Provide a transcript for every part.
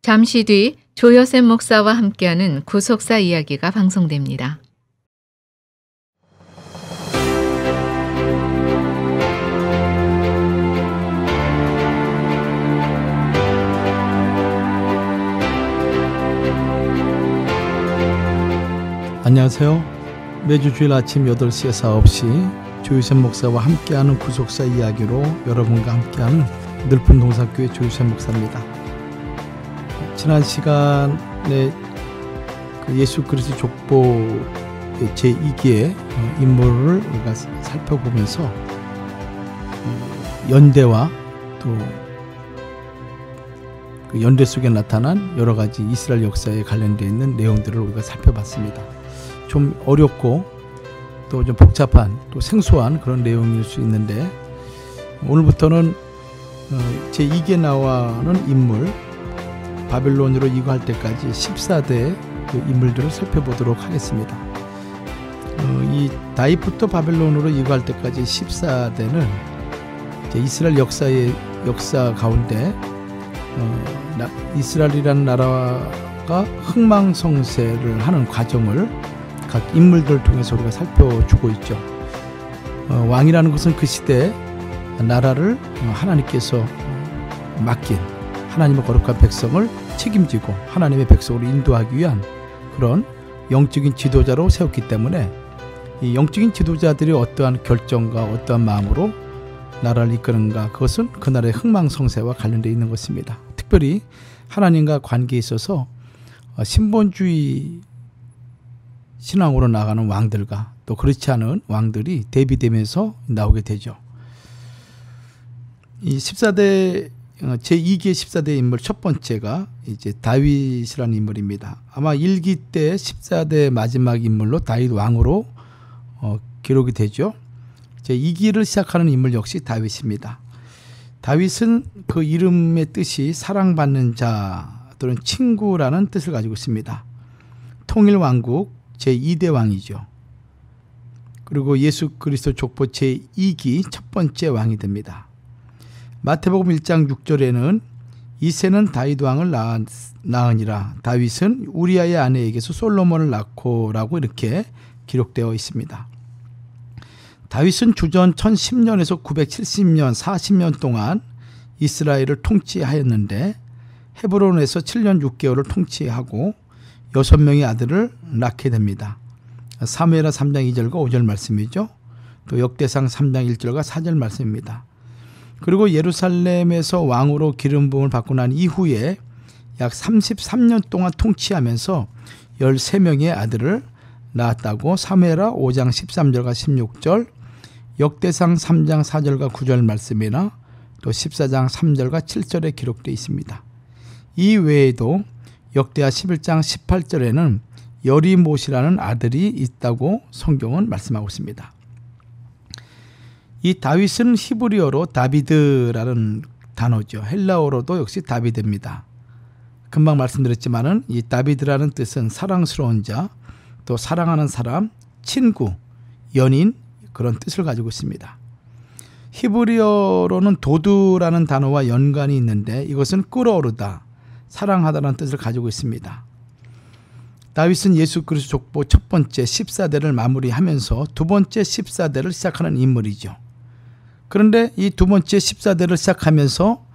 잠시 뒤 조여셉 목사와 함께하는 구속사 이야기가 방송됩니다. 안녕하세요. 매주 주일 아침 8시에서 9시 조여셉 목사와 함께하는 구속사 이야기로 여러분과 함께하는 늘품 동사교회 조여셉 목사입니다. 지난 시간에 예수 그리스도 족보 제2기의 인물을 우리가 살펴보면서 연대와 또 그 연대 속에 나타난 여러 가지 이스라엘 역사에 관련되어 있는 내용들을 우리가 살펴봤습니다. 좀 어렵고 또 좀 복잡한 또 생소한 그런 내용일 수 있는데, 오늘부터는 제2기에 나와는 인물, 바벨론으로 이거할 때까지 14대 그 인물들을 살펴보도록 하겠습니다. 이 다윗부터 바벨론으로 이거할 때까지 14대는 이스라엘 역사 가운데 이스라엘이라는 나라가 흥망성쇠를 하는 과정을 각 인물들을 통해서 우리가 살펴주고 있죠. 왕이라는 것은 그 시대 나라를 하나님께서 맡긴 하나님의 거룩한 백성을 책임지고 하나님의 백성으로 인도하기 위한 그런 영적인 지도자로 세웠기 때문에 이 영적인 지도자들이 어떠한 결정과 어떠한 마음으로 나라를 이끄는가, 그것은 그 나라의 흥망성쇠와 관련되어 있는 것입니다. 특별히 하나님과 관계에 있어서 신본주의 신앙으로 나가는 왕들과 또 그렇지 않은 왕들이 대비되면서 나오게 되죠. 이 14대 제2기의 14대 인물 첫 번째가 이제 다윗이라는 인물입니다. 아마 1기 때 14대 마지막 인물로 다윗 왕으로 기록이 되죠. 제2기를 시작하는 인물 역시 다윗입니다. 다윗은 그 이름의 뜻이 사랑받는 자 또는 친구라는 뜻을 가지고 있습니다. 통일왕국 제2대 왕이죠. 그리고 예수 그리스도 족보 제2기 첫 번째 왕이 됩니다. 마태복음 1장 6절에는 이새는 다윗 왕을 낳으니라, 다윗은 우리아의 아내에게서 솔로몬을 낳고라고 이렇게 기록되어 있습니다. 다윗은 주전 1010년에서 970년 40년 동안 이스라엘을 통치하였는데 헤브론에서 7년 6개월을 통치하고 6명의 아들을 낳게 됩니다. 사무엘하 3장 2절과 5절 말씀이죠. 또 역대상 3장 1절과 4절 말씀입니다. 그리고 예루살렘에서 왕으로 기름 부음을 받고 난 이후에 약 33년 동안 통치하면서 13명의 아들을 낳았다고 사무엘하 5장 13절과 16절, 역대상 3장 4절과 9절 말씀이나 또 14장 3절과 7절에 기록되어 있습니다. 이 외에도 역대하 11장 18절에는 여리못이라는 아들이 있다고 성경은 말씀하고 있습니다. 이 다윗은 히브리어로 다비드라는 단어죠. 헬라어로도 역시 다비드입니다. 금방 말씀드렸지만은 이 다비드라는 뜻은 사랑스러운 자, 또 사랑하는 사람, 친구, 연인, 그런 뜻을 가지고 있습니다. 히브리어로는 도두라는 단어와 연관이 있는데 이것은 끓어오르다, 사랑하다라는 뜻을 가지고 있습니다. 다윗은 예수 그리스도 족보 첫 번째 14대를 마무리하면서 두 번째 14대를 시작하는 인물이죠. 그런데 이 두 번째 14대를 시작하면서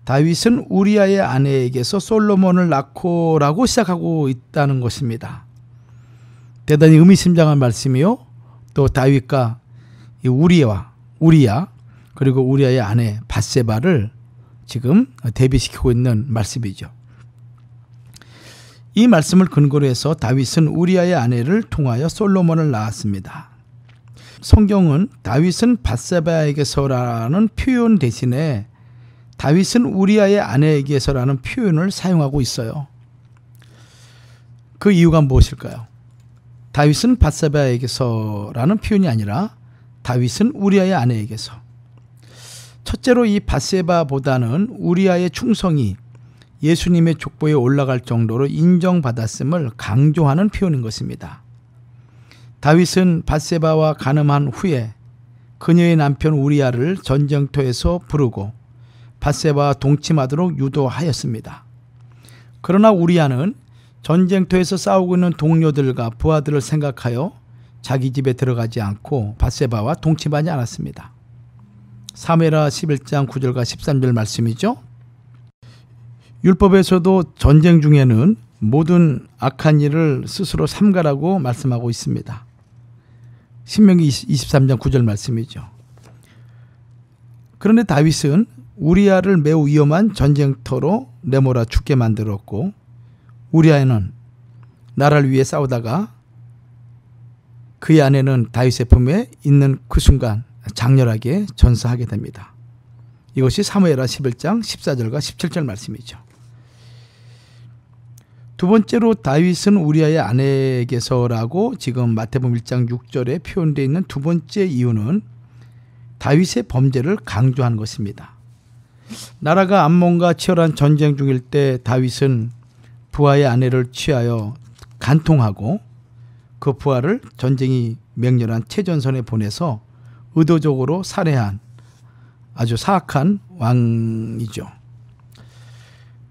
다윗은 우리아의 아내에게서 솔로몬을 낳고라고 시작하고 있다는 것입니다. 대단히 의미심장한 말씀이요. 또 다윗과 우리야 그리고 우리아의 아내 밧세바를 지금 대비시키고 있는 말씀이죠. 이 말씀을 근거로 해서 다윗은 우리아의 아내를 통하여 솔로몬을 낳았습니다. 성경은 다윗은 밧세바에게서라는 표현 대신에 다윗은 우리아의 아내에게서라는 표현을 사용하고 있어요. 그 이유가 무엇일까요? 다윗은 밧세바에게서라는 표현이 아니라 다윗은 우리아의 아내에게서. 첫째로 이 밧세바보다는 우리아의 충성이 예수님의 족보에 올라갈 정도로 인정받았음을 강조하는 표현인 것입니다. 다윗은 밧세바와 간음한 후에 그녀의 남편 우리아를 전쟁터에서 부르고 밧세바와 동침하도록 유도하였습니다. 그러나 우리아는 전쟁터에서 싸우고 있는 동료들과 부하들을 생각하여 자기 집에 들어가지 않고 밧세바와 동침하지 않았습니다. 사무엘하 11장 9절과 13절 말씀이죠. 율법에서도 전쟁 중에는 모든 악한 일을 스스로 삼가라고 말씀하고 있습니다. 신명기 23장 9절 말씀이죠. 그런데 다윗은 우리아를 매우 위험한 전쟁터로 내몰아 죽게 만들었고, 우리아는 나라를 위해 싸우다가 그의 아내는 다윗의 품에 있는 그 순간 장렬하게 전사하게 됩니다. 이것이 사무엘하 11장 14절과 17절 말씀이죠. 두 번째로 다윗은 우리아의 아내에게서라고 지금 마태복음 1장 6절에 표현되어 있는 두 번째 이유는 다윗의 범죄를 강조한 것입니다. 나라가 암몬과 치열한 전쟁 중일 때 다윗은 부하의 아내를 취하여 간통하고 그 부하를 전쟁이 맹렬한 최전선에 보내서 의도적으로 살해한 아주 사악한 왕이죠.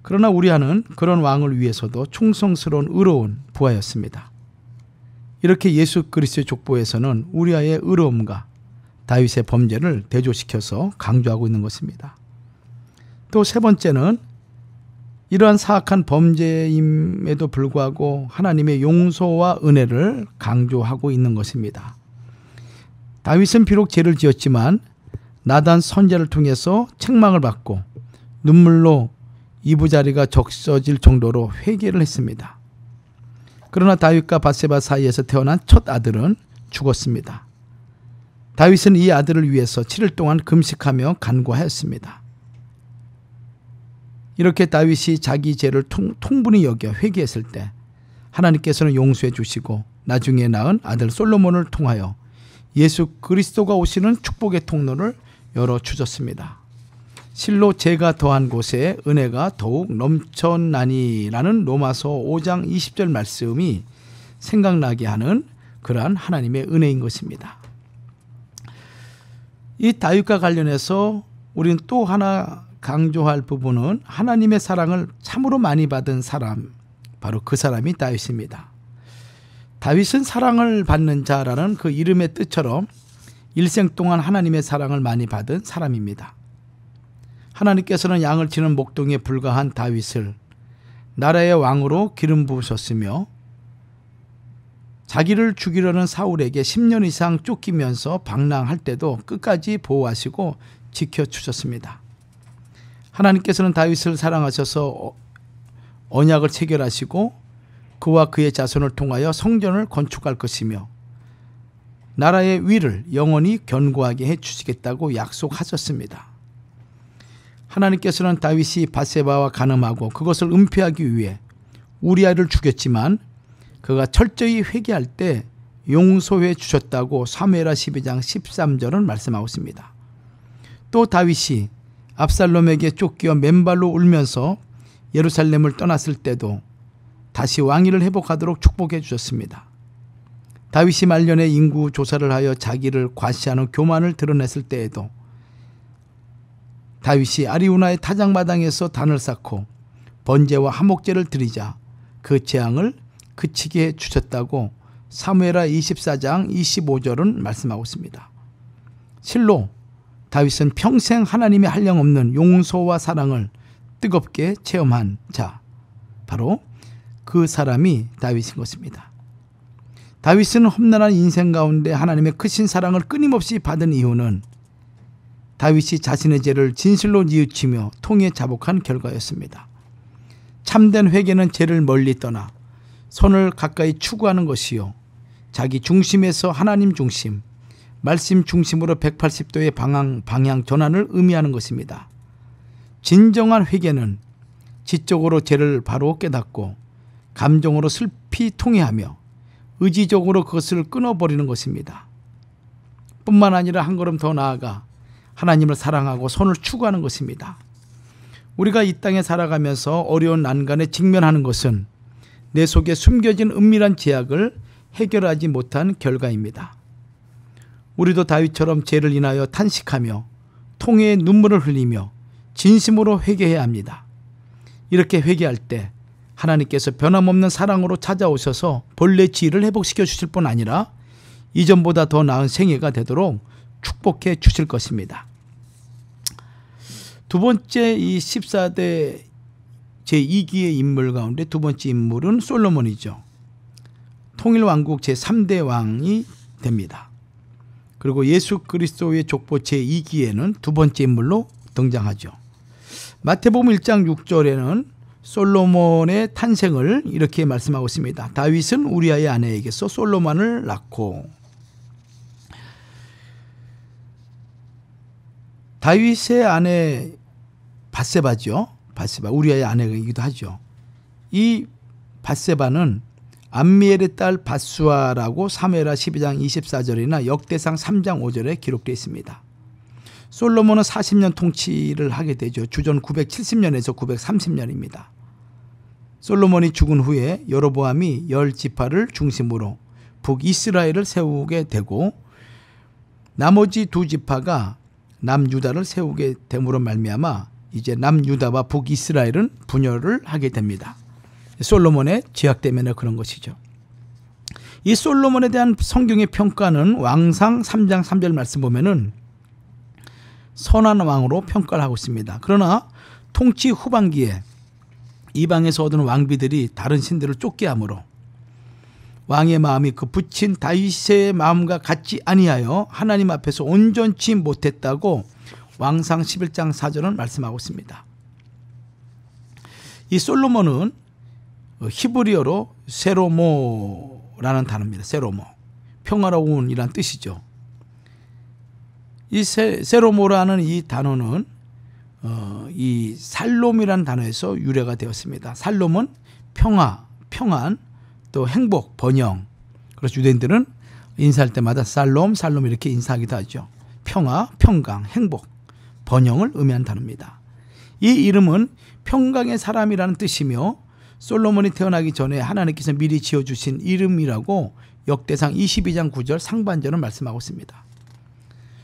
그러나 우리아는 그런 왕을 위해서도 충성스러운 의로운 부하였습니다. 이렇게 예수 그리스도의 족보에서는 우리아의 의로움과 다윗의 범죄를 대조시켜서 강조하고 있는 것입니다. 또 세 번째는 이러한 사악한 범죄임에도 불구하고 하나님의 용서와 은혜를 강조하고 있는 것입니다. 다윗은 비록 죄를 지었지만 나단 선지자를 통해서 책망을 받고 눈물로 이부자리가 적셔질 정도로 회개를 했습니다. 그러나 다윗과 밧세바 사이에서 태어난 첫 아들은 죽었습니다. 다윗은 이 아들을 위해서 7일 동안 금식하며 간구하였습니다. 이렇게 다윗이 자기 죄를 통분히 여겨 회개했을 때 하나님께서는 용서해 주시고 나중에 낳은 아들 솔로몬을 통하여 예수 그리스도가 오시는 축복의 통로를 열어주셨습니다. 실로 죄가 더한 곳에 은혜가 더욱 넘쳐나니라는 로마서 5장 20절 말씀이 생각나게 하는 그러한 하나님의 은혜인 것입니다. 이 다윗과 관련해서 우리는 또 하나 강조할 부분은 하나님의 사랑을 참으로 많이 받은 사람, 바로 그 사람이 다윗입니다. 다윗은 사랑을 받는 자라는 그 이름의 뜻처럼 일생 동안 하나님의 사랑을 많이 받은 사람입니다. 하나님께서는 양을 치는 목동에 불과한 다윗을 나라의 왕으로 기름 부으셨으며 자기를 죽이려는 사울에게 10년 이상 쫓기면서 방랑할 때도 끝까지 보호하시고 지켜주셨습니다. 하나님께서는 다윗을 사랑하셔서 언약을 체결하시고 그와 그의 자손을 통하여 성전을 건축할 것이며 나라의 위를 영원히 견고하게 해주시겠다고 약속하셨습니다. 하나님께서는 다윗이 밧세바와 간음하고 그것을 은폐하기 위해 우리아를 죽였지만 그가 철저히 회개할 때 용서해 주셨다고 사무엘하 12장 13절은 말씀하고 있습니다. 또 다윗이 압살롬에게 쫓겨 맨발로 울면서 예루살렘을 떠났을 때도 다시 왕위를 회복하도록 축복해 주셨습니다. 다윗이 말년에 인구 조사를 하여 자기를 과시하는 교만을 드러냈을 때에도 다윗이 아리우나의 타작마당에서 단을 쌓고 번제와 화목제를 드리자 그 재앙을 그치게 해 주셨다고 사무엘하 24장 25절은 말씀하고 있습니다. 실로 다윗은 평생 하나님의 한량없는 용서와 사랑을 뜨겁게 체험한 자, 바로 그 사람이 다윗인 것입니다. 다윗은 험난한 인생 가운데 하나님의 크신 사랑을 끊임없이 받은 이유는 다윗이 자신의 죄를 진실로 뉘우치며 통에 자복한 결과였습니다. 참된 회개는 죄를 멀리 떠나 선을 가까이 추구하는 것이요, 자기 중심에서 하나님 중심, 말씀 중심으로 180도의 방향 전환을 의미하는 것입니다. 진정한 회개는 지적으로 죄를 바로 깨닫고 감정으로 슬피 통회하며 의지적으로 그것을 끊어버리는 것입니다. 뿐만 아니라 한 걸음 더 나아가 하나님을 사랑하고 선을 추구하는 것입니다. 우리가 이 땅에 살아가면서 어려운 난간에 직면하는 것은 내 속에 숨겨진 은밀한 죄악을 해결하지 못한 결과입니다. 우리도 다윗처럼 죄를 인하여 탄식하며 통회의 눈물을 흘리며 진심으로 회개해야 합니다. 이렇게 회개할 때 하나님께서 변함없는 사랑으로 찾아오셔서 본래 지위를 회복시켜 주실 뿐 아니라 이전보다 더 나은 생애가 되도록 축복해 주실 것입니다. 두 번째, 이 14대 제2기의 인물 가운데 두 번째 인물은 솔로몬이죠. 통일왕국 제3대 왕이 됩니다. 그리고 예수 그리스도의 족보 제2기에는 두 번째 인물로 등장하죠. 마태복음 1장 6절에는 솔로몬의 탄생을 이렇게 말씀하고 있습니다. 다윗은 우리아의 아내에게서 솔로몬을 낳고. 다윗의 아내 밧세바죠. 밧세바, 우리아의 아내이기도 하죠. 이 밧세바는 암미엘의 딸 밧수아라고 사무엘하 12장 24절이나 역대상 3장 5절에 기록되어 있습니다. 솔로몬은 40년 통치를 하게 되죠. 주전 970년에서 930년입니다. 솔로몬이 죽은 후에 여로보암이 10지파를 중심으로 북이스라엘을 세우게 되고 나머지 2지파가 남유다를 세우게 됨으로 말미암아 이제 남유다와 북이스라엘은 분열을 하게 됩니다. 솔로몬의 죄악 때문에 그런 것이죠. 이 솔로몬에 대한 성경의 평가는 왕상 3장 3절 말씀 보면은 선한 왕으로 평가를 하고 있습니다. 그러나 통치 후반기에 이방에서 얻은 왕비들이 다른 신들을 쫓게 하므로 왕의 마음이 그 붙인 다윗의 마음과 같지 아니하여 하나님 앞에서 온전치 못했다고 왕상 11장 4절은 말씀하고 있습니다. 이 솔로몬은 히브리어로 세로모라는 단어입니다. 세로모, 평화로운이란 뜻이죠. 이 세로모라는 이 단어는 이 살롬이라는 단어에서 유래가 되었습니다. 살롬은 평화, 평안, 또 행복, 번영. 그래서 유대인들은 인사할 때마다 살롬, 살롬 이렇게 인사하기도 하죠. 평화, 평강, 행복, 번영을 의미하는 단어입니다. 이 이름은 평강의 사람이라는 뜻이며 솔로몬이 태어나기 전에 하나님께서 미리 지어주신 이름이라고 역대상 22장 9절 상반절은 말씀하고 있습니다.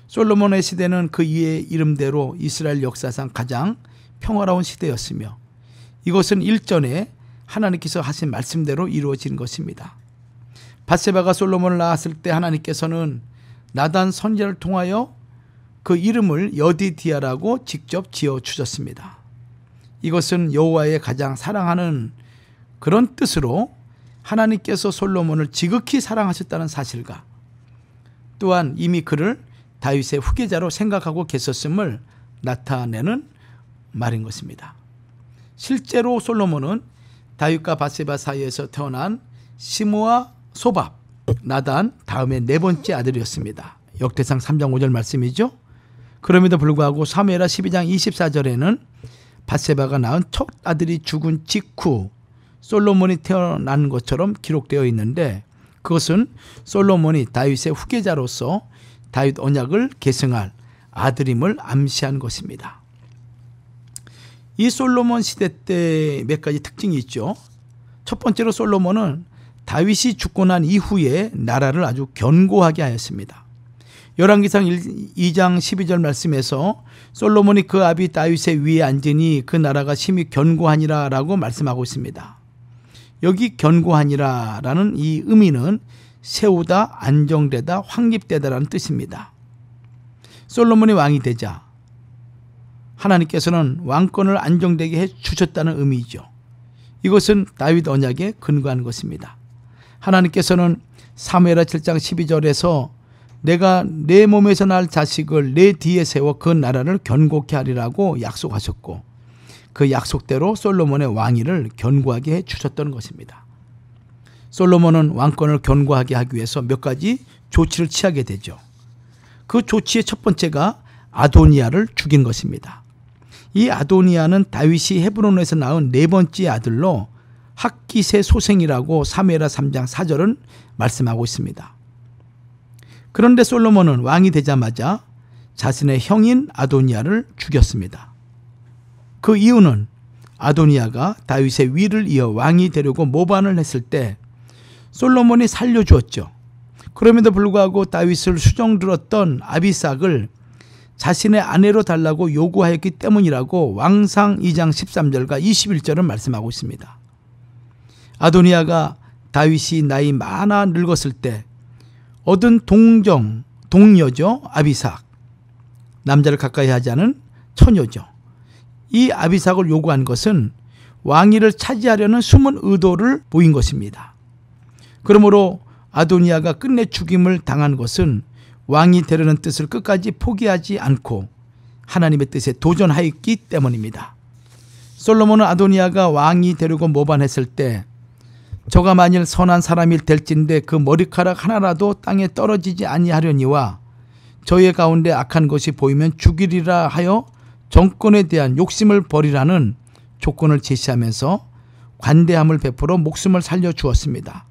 솔로몬의 시대는 그 이의 이름대로 이스라엘 역사상 가장 평화로운 시대였으며 이것은 일전에 하나님께서 하신 말씀대로 이루어진 것입니다. 밧세바가 솔로몬을 낳았을 때 하나님께서는 나단 선지자를 통하여 그 이름을 여디디아라고 직접 지어주셨습니다. 이것은 여호와의 가장 사랑하는 그런 뜻으로 하나님께서 솔로몬을 지극히 사랑하셨다는 사실과 또한 이미 그를 다윗의 후계자로 생각하고 계셨음을 나타내는 말인 것입니다. 실제로 솔로몬은 다윗과 밧세바 사이에서 태어난 시므와 소밥, 나단 다음에 네 번째 아들이었습니다. 역대상 3장 5절 말씀이죠. 그럼에도 불구하고 사무엘하 12장 24절에는 밧세바가 낳은 첫 아들이 죽은 직후 솔로몬이 태어난 것처럼 기록되어 있는데 그것은 솔로몬이 다윗의 후계자로서 다윗 언약을 계승할 아들임을 암시한 것입니다. 이 솔로몬 시대 때 몇 가지 특징이 있죠. 첫 번째로 솔로몬은 다윗이 죽고 난 이후에 나라를 아주 견고하게 하였습니다. 열왕기상 2장 12절 말씀에서 솔로몬이 그 아비 다윗의 위에 앉으니 그 나라가 심히 견고하니라 라고 말씀하고 있습니다. 여기 견고하니라 라는 이 의미는 세우다, 안정되다, 확립되다라는 뜻입니다. 솔로몬이 왕이 되자 하나님께서는 왕권을 안정되게 해주셨다는 의미죠. 이것은 다윗 언약에 근거한 것입니다. 하나님께서는 사무엘하 7장 12절에서 내가 내 몸에서 날 자식을 내 뒤에 세워 그 나라를 견고케 하리라고 약속하셨고 그 약속대로 솔로몬의 왕위를 견고하게 해주셨던 것입니다. 솔로몬은 왕권을 견고하게 하기 위해서 몇 가지 조치를 취하게 되죠. 그 조치의 첫 번째가 아도니아를 죽인 것입니다. 이 아도니아는 다윗이 헤브론에서 낳은 네 번째 아들로 학깃의 소생이라고 사무엘하 3장 4절은 말씀하고 있습니다. 그런데 솔로몬은 왕이 되자마자 자신의 형인 아도니아를 죽였습니다. 그 이유는 아도니아가 다윗의 위를 이어 왕이 되려고 모반을 했을 때 솔로몬이 살려주었죠. 그럼에도 불구하고 다윗을 수정들었던 아비삭을 자신의 아내로 달라고 요구하였기 때문이라고 왕상 2장 13절과 21절은 말씀하고 있습니다. 아도니아가 다윗이 나이 많아 늙었을 때 얻은 동료죠. 아비삭. 남자를 가까이 하지 않은 처녀죠. 이 아비삭을 요구한 것은 왕위를 차지하려는 숨은 의도를 보인 것입니다. 그러므로 아도니아가 끝내 죽임을 당한 것은 왕이 되려는 뜻을 끝까지 포기하지 않고 하나님의 뜻에 도전하였기 때문입니다. 솔로몬은 아도니아가 왕이 되려고 모반했을 때 저가 만일 선한 사람이 될진데 그 머리카락 하나라도 땅에 떨어지지 아니하려니와 저의 가운데 악한 것이 보이면 죽이리라 하여 정권에 대한 욕심을 버리라는 조건을 제시하면서 관대함을 베풀어 목숨을 살려주었습니다.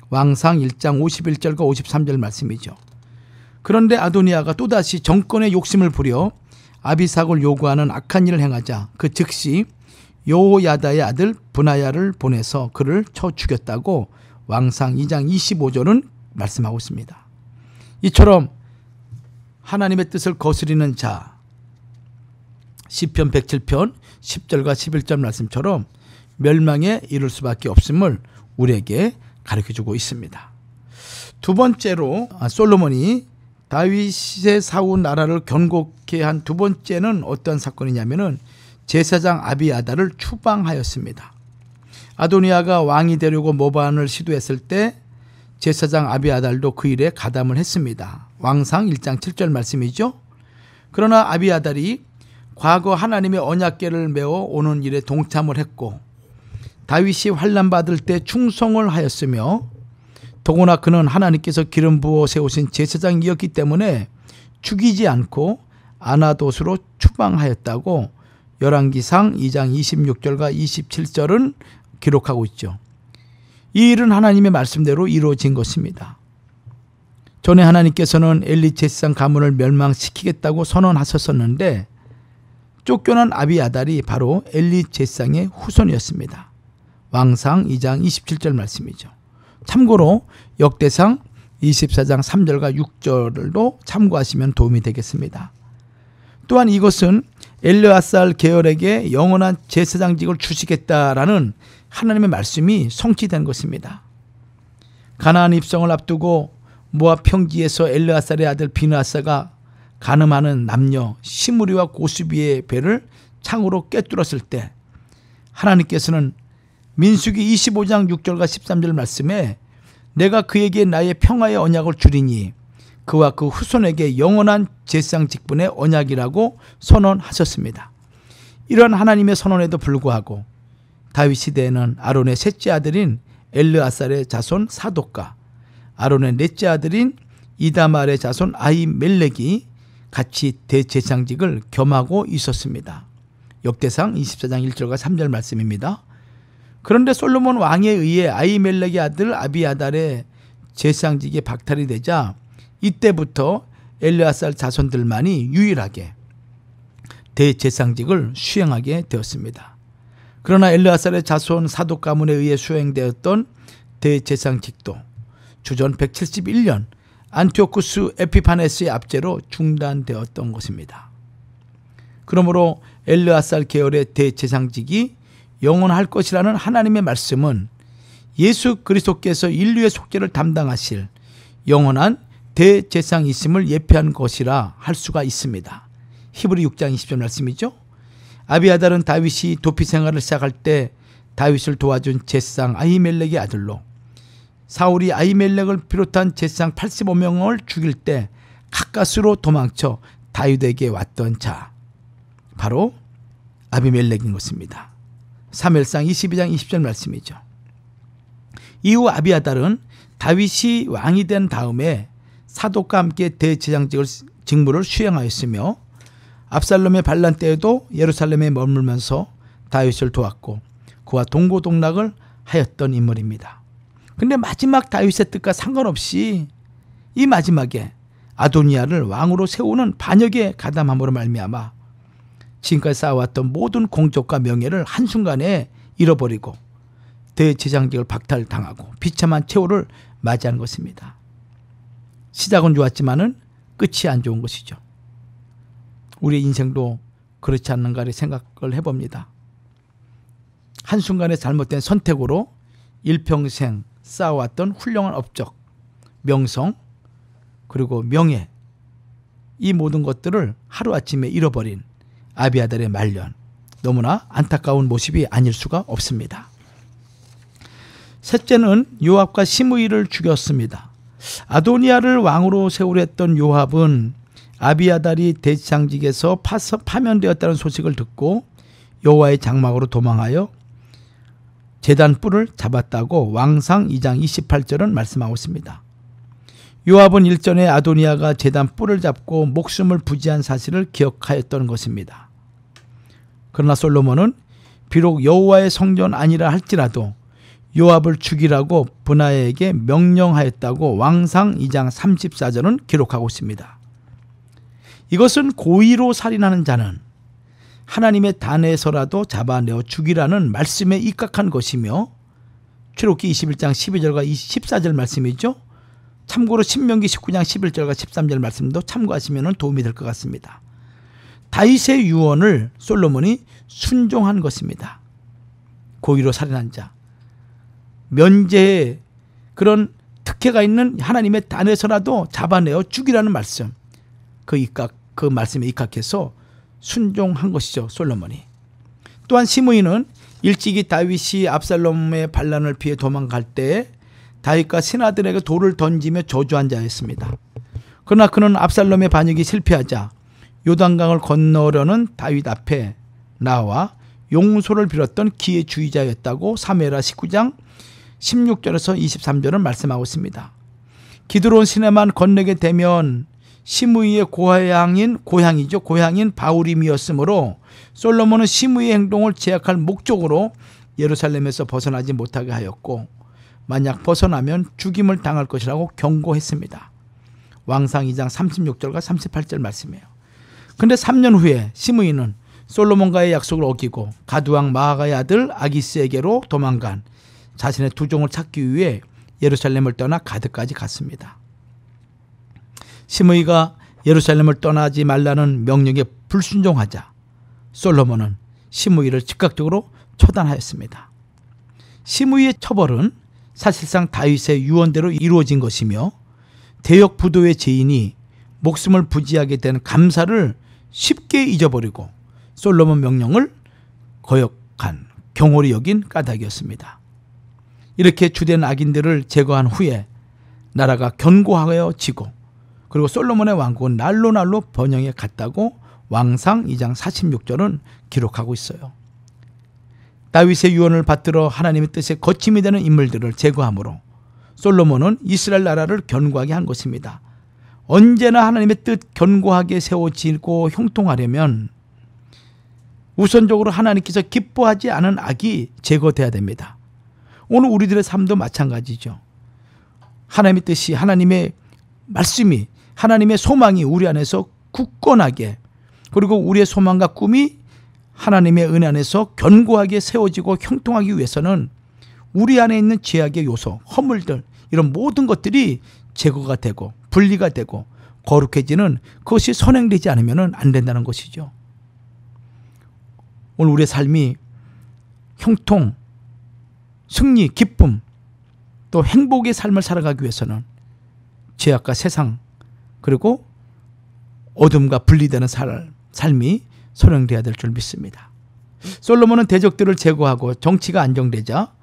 왕상 1장 51절과 53절 말씀이죠. 그런데 아도니아가 또다시 정권의 욕심을 부려 아비삭을 요구하는 악한 일을 행하자 그 즉시 요야다의 아들 브나야를 보내서 그를 쳐 죽였다고 왕상 2장 25절은 말씀하고 있습니다. 이처럼 하나님의 뜻을 거스리는 자, 시편 107편 10절과 11절 말씀처럼 멸망에 이를 수밖에 없음을 우리에게 가르쳐주고 있습니다. 두 번째로 솔로몬이 다윗의 사후 나라를 견고케 한 두 번째는 어떤 사건이냐면은 제사장 아비아달을 추방하였습니다. 아도니아가 왕이 되려고 모반을 시도했을 때 제사장 아비아달도 그 일에 가담을 했습니다. 왕상 1장 7절 말씀이죠. 그러나 아비아달이 과거 하나님의 언약궤를 메어 오는 일에 동참을 했고 다윗이 환난 받을 때 충성을 하였으며 더구나 그는 하나님께서 기름 부어 세우신 제사장이었기 때문에 죽이지 않고 아나돗으로 추방하였다고 열왕기상 2장 26절과 27절은 기록하고 있죠. 이 일은 하나님의 말씀대로 이루어진 것입니다. 전에 하나님께서는 엘리 제사장 가문을 멸망시키겠다고 선언하셨었는데 쫓겨난 아비아달이 바로 엘리 제사장의 후손이었습니다. 왕상 2장 27절 말씀이죠. 참고로 역대상 24장 3절과 6절도 참고하시면 도움이 되겠습니다. 또한 이것은 엘르아살 계열에게 영원한 제사장직을 주시겠다라는 하나님의 말씀이 성취된 것입니다. 가나안 입성을 앞두고 모압 평지에서 엘르아살의 아들 비느하사가 간음하는 남녀 시므리와 고수비의 배를 창으로 꿰뚫었을 때 하나님께서는 민수기 25장 6절과 13절 말씀에 내가 그에게 나의 평화의 언약을 주리니 그와 그 후손에게 영원한 제사장 직분의 언약이라고 선언하셨습니다. 이런 하나님의 선언에도 불구하고 다윗 시대에는 아론의 셋째 아들인 엘르아살의 자손 사독과 아론의 넷째 아들인 이다말의 자손 아히멜렉이 같이 대제사장직을 겸하고 있었습니다. 역대상 24장 1절과 3절 말씀입니다. 그런데 솔로몬 왕에 의해 아히멜렉의 아들 아비아달의 제사장직이 박탈이 되자 이때부터 엘르아살 자손들만이 유일하게 대제사장직을 수행하게 되었습니다. 그러나 엘르아살의 자손 사독 가문에 의해 수행되었던 대제사장직도 주전 171년 안티오쿠스 에피파네스의 압제로 중단되었던 것입니다. 그러므로 엘르아살 계열의 대제사장직이 영원할 것이라는 하나님의 말씀은 예수 그리스도께서 인류의 속죄를 담당하실 영원한 대제사장이심을 예표한 것이라 할 수가 있습니다. 히브리 6장 20절 말씀이죠. 아비아달은 다윗이 도피 생활을 시작할 때 다윗을 도와준 제사장 아히멜렉의 아들로 사울이 아히멜렉을 비롯한 제사장 85명을 죽일 때 가까스로 도망쳐 다윗에게 왔던 자 바로 아비멜렉인 것입니다. 사무엘상 22장 20절 말씀이죠. 이후 아비아달은 다윗이 왕이 된 다음에 사독과 함께 대제사장직을 직무를 수행하였으며 압살롬의 반란 때에도 예루살렘에 머물면서 다윗을 도왔고 그와 동고동락을 하였던 인물입니다. 그런데 마지막 다윗의 뜻과 상관없이 이 마지막에 아도니아를 왕으로 세우는 반역의 가담함으로 말미암아 지금까지 쌓아왔던 모든 공적과 명예를 한순간에 잃어버리고 대제사장직을 박탈당하고 비참한 최후를 맞이한 것입니다. 시작은 좋았지만은 끝이 안 좋은 것이죠. 우리의 인생도 그렇지 않는가를 생각을 해봅니다. 한순간에 잘못된 선택으로 일평생 쌓아왔던 훌륭한 업적, 명성, 그리고 명예, 이 모든 것들을 하루아침에 잃어버린 아비아달의 말년, 너무나 안타까운 모습이 아닐 수가 없습니다. 셋째는 요압과 시므이를 죽였습니다. 아도니아를 왕으로 세우려 했던 요압은 아비아달이 대지상직에서 파면되었다는 소식을 듣고 여호와의 장막으로 도망하여 제단 뿔을 잡았다고 왕상 2장 28절은 말씀하고 있습니다. 요압은 일전에 아도니아가 제단 뿔을 잡고 목숨을 부지한 사실을 기억하였던 것입니다. 그러나 솔로몬은 비록 여호와의 성전 아니라 할지라도 요압을 죽이라고 브나야에게 명령하였다고 왕상 2장 34절은 기록하고 있습니다. 이것은 고의로 살인하는 자는 하나님의 단에서라도 잡아내어 죽이라는 말씀에 입각한 것이며, 출애굽기 21장 12절과 14절 말씀이죠. 참고로 신명기 19장 11절과 13절 말씀도 참고하시면 도움이 될 것 같습니다. 다윗의 유언을 솔로몬이 순종한 것입니다. 고의로 살인한 자, 면제에 그런 특혜가 있는 하나님의 단에서라도 잡아내어 죽이라는 말씀, 그 말씀에 입각해서 순종한 것이죠, 솔로몬이. 또한 시므이는 일찍이 다윗이 압살롬의 반란을 피해 도망갈 때 다윗과 신하들에게 돌을 던지며 저주한 자였습니다. 그러나 그는 압살롬의 반역이 실패하자 요단강을 건너려는 다윗 앞에 나와 용서를 빌었던 기회주의자였다고 사무엘하 19장 16절에서 23절은 말씀하고 있습니다. 기드론 시내만 건너게 되면 시므이의 고향인 바후림이었으므로 솔로몬은 시므이의 행동을 제약할 목적으로 예루살렘에서 벗어나지 못하게 하였고, 만약 벗어나면 죽임을 당할 것이라고 경고했습니다. 왕상 2장 36절과 38절 말씀이에요. 그런데 3년 후에 시므이는 솔로몬과의 약속을 어기고 가두왕 마아가의 아들 아기스에게로 도망간 자신의 두 종을 찾기 위해 예루살렘을 떠나 가드까지 갔습니다. 시므이가 예루살렘을 떠나지 말라는 명령에 불순종하자 솔로몬은 시므이를 즉각적으로 처단하였습니다. 시므이의 처벌은 사실상 다윗의 유언대로 이루어진 것이며, 대역 부도의 죄인이 목숨을 부지하게 된 감사를 쉽게 잊어버리고 솔로몬 명령을 거역한 경홀히 여긴 까닭이었습니다. 이렇게 주된 악인들을 제거한 후에 나라가 견고하여 지고, 그리고 솔로몬의 왕국은 날로 번영해 갔다고 왕상 2장 46절은 기록하고 있어요. 다윗의 유언을 받들어 하나님의 뜻에 거침이 되는 인물들을 제거함으로 솔로몬은 이스라엘 나라를 견고하게 한 것입니다. 언제나 하나님의 뜻 견고하게 세워지고 형통하려면 우선적으로 하나님께서 기뻐하지 않은 악이 제거돼야 됩니다. 오늘 우리들의 삶도 마찬가지죠. 하나님의 뜻이, 하나님의 말씀이, 하나님의 소망이 우리 안에서 굳건하게, 그리고 우리의 소망과 꿈이 하나님의 은혜 안에서 견고하게 세워지고 형통하기 위해서는 우리 안에 있는 죄악의 요소, 허물들, 이런 모든 것들이 제거가 되고 분리가 되고 거룩해지는, 그것이 선행되지 않으면 안 된다는 것이죠. 오늘 우리의 삶이 형통, 승리, 기쁨, 또 행복의 삶을 살아가기 위해서는 죄악과 세상, 그리고 어둠과 분리되는 삶이 선행되어야 될 줄 믿습니다. 솔로몬은 대적들을 제거하고 정치가 안정되자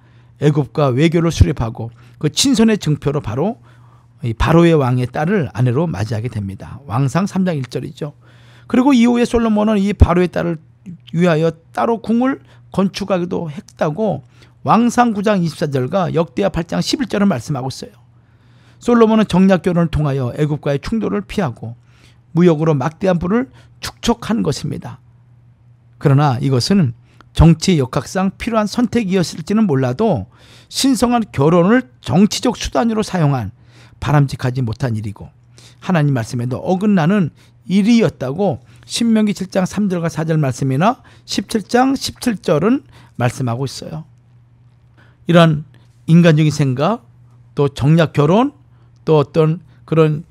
애굽과 외교를 수립하고 그 친선의 증표로 바로 바로의 왕의 딸을 아내로 맞이하게 됩니다. 왕상 3장 1절이죠. 그리고 이후에 솔로몬은 이 바로의 딸을 위하여 따로 궁을 건축하기도 했다고 왕상 9장 24절과 역대하 8장 11절을 말씀하고 있어요. 솔로몬은 정략 결혼을 통하여 애굽과의 충돌을 피하고 무역으로 막대한 부를 축적한 것입니다. 그러나 이것은 정치 역학상 필요한 선택이었을지는 몰라도 신성한 결혼을 정치적 수단으로 사용한 바람직하지 못한 일이고 하나님 말씀에도 어긋나는 일이었다고 신명기 7장 3절과 4절 말씀이나 17장 17절은 말씀하고 있어요. 이런 인간적인 생각, 또 정략 결혼, 또 어떤 그런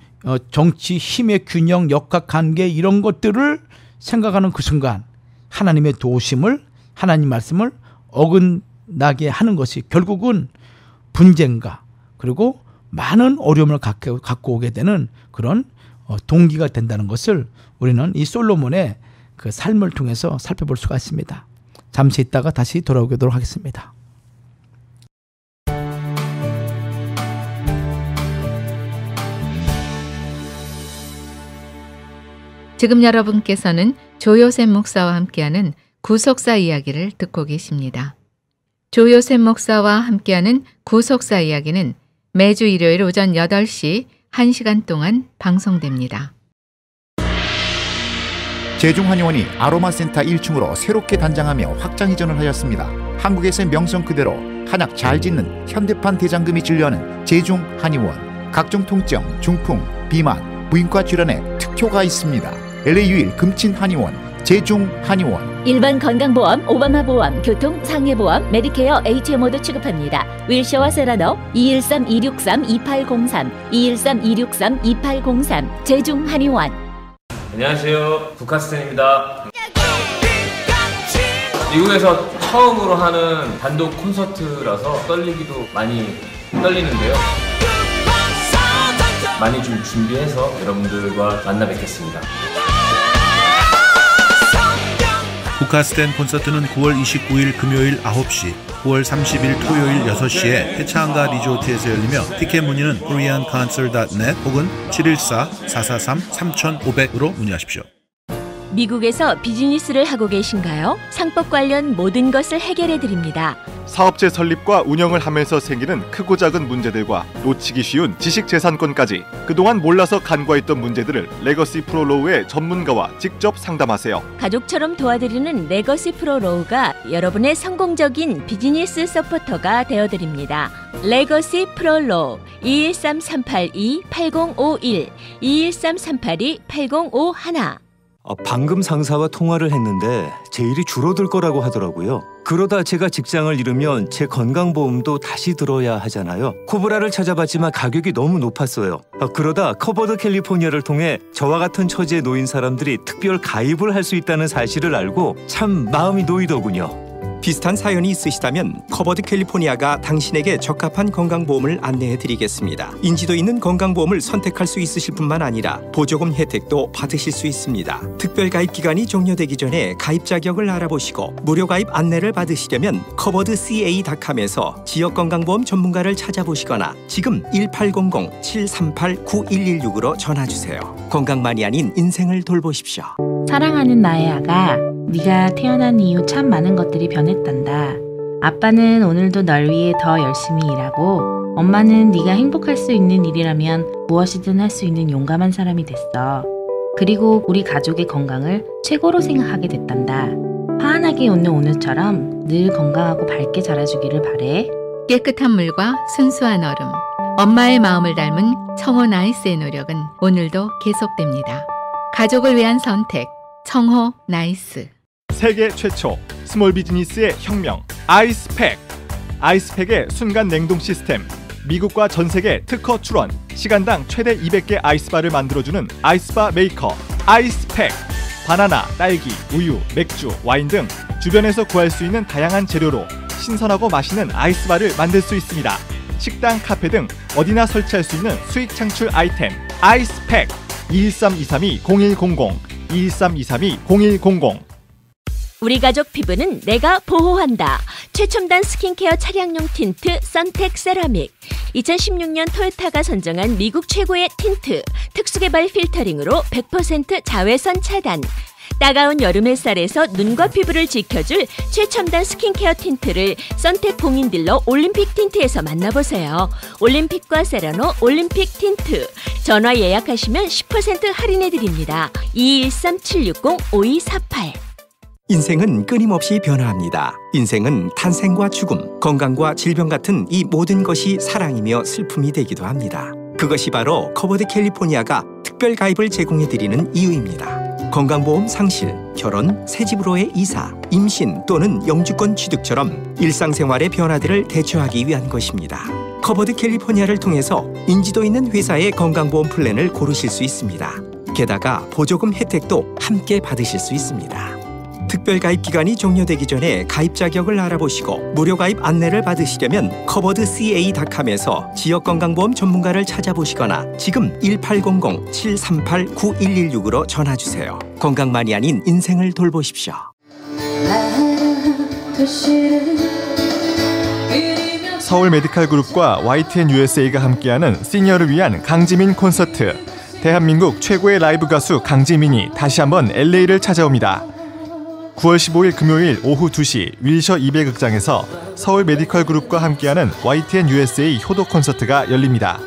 정치 힘의 균형, 역학관계, 이런 것들을 생각하는 그 순간 하나님의 도우심을, 하나님 말씀을 어긋나게 하는 것이 결국은 분쟁과 그리고 많은 어려움을 갖고 오게 되는 그런 동기가 된다는 것을 우리는 이 솔로몬의 그 삶을 통해서 살펴볼 수가 있습니다. 잠시 있다가 다시 돌아오도록 하겠습니다. 지금 여러분께서는 조요셉 목사와 함께하는 구속사 이야기를 듣고 계십니다. 조요셉 목사와 함께하는 구속사 이야기는 매주 일요일 오전 8시 1시간 동안 방송됩니다. 제중한의원이 아로마센터 1층으로 새롭게 단장하며 확장 이전을 하였습니다. 한국에서의 명성 그대로 한약 잘 짓는 현대판 대장금이 진료하는 제중한의원. 각종 통증, 중풍, 비만, 무인과 질환에 특효가 있습니다. LA 유일 금친한의원 제중한의원. 일반 건강보험, 오바마 보험, 교통, 상해보험, 메디케어, HMO도 취급합니다. 윌셔와 세라노 213-263-2803 213-263-2803 제중한의원. 안녕하세요. 북카스텐입니다. 미국에서 처음으로 하는 단독 콘서트라서 떨리기도 많이 떨리는데요. 많이 좀 준비해서 여러분들과 만나 뵙겠습니다. 북카스텐 콘서트는 9월 29일 금요일 9시, 9월 30일 토요일 6시에 해창가 리조트에서 열리며 티켓 문의는 koreanconcert.net 혹은 714-443-3500으로 문의하십시오. 미국에서 비즈니스를 하고 계신가요? 상법 관련 모든 것을 해결해 드립니다. 사업체 설립과 운영을 하면서 생기는 크고 작은 문제들과 놓치기 쉬운 지식재산권까지 그동안 몰라서 간과했던 문제들을 레거시 프로로우의 전문가와 직접 상담하세요. 가족처럼 도와드리는 레거시 프로로우가 여러분의 성공적인 비즈니스 서포터가 되어드립니다. 레거시 프로로우 213-382-8051 213-382-8051. 방금 상사와 통화를 했는데 제 일이 줄어들 거라고 하더라고요. 그러다 제가 직장을 잃으면 제 건강보험도 다시 들어야 하잖아요. 코브라를 찾아봤지만 가격이 너무 높았어요. 그러다 커버드 캘리포니아를 통해 저와 같은 처지에 놓인 사람들이 특별 가입을 할 수 있다는 사실을 알고 참 마음이 놓이더군요. 비슷한 사연이 있으시다면 커버드 캘리포니아가 당신에게 적합한 건강보험을 안내해드리겠습니다. 인지도 있는 건강보험을 선택할 수 있으실 뿐만 아니라 보조금 혜택도 받으실 수 있습니다. 특별가입 기간이 종료되기 전에 가입 자격을 알아보시고 무료 가입 안내를 받으시려면 coveredca.com에서 지역건강보험 전문가를 찾아보시거나 지금 1800-738-9116으로 전화주세요. 건강만이 아닌 인생을 돌보십시오. 사랑하는 나의 아가, 네가 태어난 이후 참 많은 것들이 변했단다. 아빠는 오늘도 널 위해 더 열심히 일하고 엄마는 네가 행복할 수 있는 일이라면 무엇이든 할 수 있는 용감한 사람이 됐어. 그리고 우리 가족의 건강을 최고로 생각하게 됐단다. 환하게 웃는 오늘처럼 늘 건강하고 밝게 자라주기를 바래. 깨끗한 물과 순수한 얼음, 엄마의 마음을 닮은 청호 나이스의 노력은 오늘도 계속됩니다. 가족을 위한 선택, 청호 나이스. 세계 최초 스몰 비즈니스의 혁명 아이스팩. 아이스팩의 순간 냉동 시스템, 미국과 전 세계 특허 출원, 시간당 최대 200개 아이스바를 만들어주는 아이스바 메이커 아이스팩. 바나나, 딸기, 우유, 맥주, 와인 등 주변에서 구할 수 있는 다양한 재료로 신선하고 맛있는 아이스바를 만들 수 있습니다. 식당, 카페 등 어디나 설치할 수 있는 수익 창출 아이템 아이스팩. 213-232-0100 213-232-0100. 우리 가족 피부는 내가 보호한다. 최첨단 스킨케어 차량용 틴트 선택 세라믹. 2016년 토요타가 선정한 미국 최고의 틴트, 특수개발 필터링으로 100% 자외선 차단. 따가운 여름 햇살에서 눈과 피부를 지켜줄 최첨단 스킨케어 틴트를 선택 공인딜러 올림픽 틴트에서 만나보세요. 올림픽과 세라노 올림픽 틴트. 전화 예약하시면 10% 할인해드립니다. 213-760-5248. 인생은 끊임없이 변화합니다. 인생은 탄생과 죽음, 건강과 질병 같은 이 모든 것이 사랑이며 슬픔이 되기도 합니다. 그것이 바로 커버드 캘리포니아가 특별 가입을 제공해드리는 이유입니다. 건강보험 상실, 결혼, 새집으로의 이사, 임신 또는 영주권 취득처럼 일상생활의 변화들을 대처하기 위한 것입니다. 커버드 캘리포니아를 통해서 인지도 있는 회사의 건강보험 플랜을 고르실 수 있습니다. 게다가 보조금 혜택도 함께 받으실 수 있습니다. 특별가입 기간이 종료되기 전에 가입 자격을 알아보시고 무료 가입 안내를 받으시려면 coveredca.com에서 지역건강보험 전문가를 찾아보시거나 지금 1800-738-9116으로 전화주세요. 건강만이 아닌 인생을 돌보십시오. 서울 메디칼 그룹과 YTN USA가 함께하는 시니어를 위한 강지민 콘서트. 대한민국 최고의 라이브 가수 강지민이 다시 한번 LA를 찾아옵니다. 9월 15일 금요일 오후 2시 윌셔 200극장에서 서울 메디컬 그룹과 함께하는 YTN USA 효도 콘서트가 열립니다.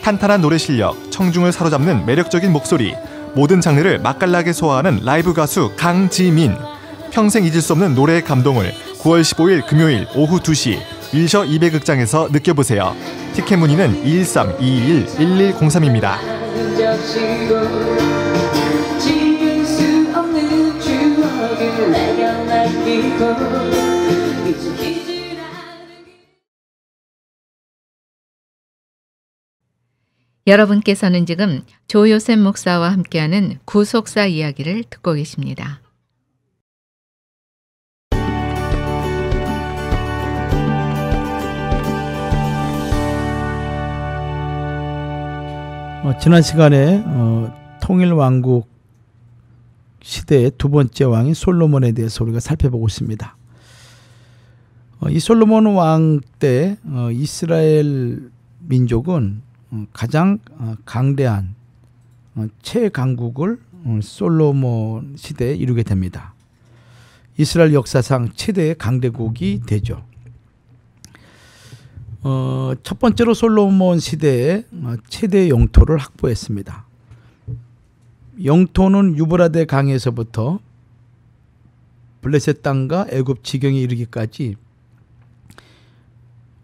탄탄한 노래 실력, 청중을 사로잡는 매력적인 목소리, 모든 장르를 맛깔나게 소화하는 라이브 가수 강지민. 평생 잊을 수 없는 노래의 감동을 9월 15일 금요일 오후 2시 윌셔 200극장에서 느껴보세요. 티켓 문의는 213-221-1103입니다. 여러분께서는 지금 조요셉 목사와 함께하는 구속사 이야기를 듣고 계십니다. 지난 시간에 통일왕국 시대의 두 번째 왕인 솔로몬에 대해서 우리가 살펴보고 있습니다. 이 솔로몬 왕 때 이스라엘 민족은 가장 강대한 최강국을 솔로몬 시대에 이루게 됩니다. 이스라엘 역사상 최대의 강대국이 되죠. 첫 번째로 솔로몬 시대에 최대 영토를 확보했습니다. 영토는 유브라데 강에서부터 블레셋 땅과 애굽 지경에 이르기까지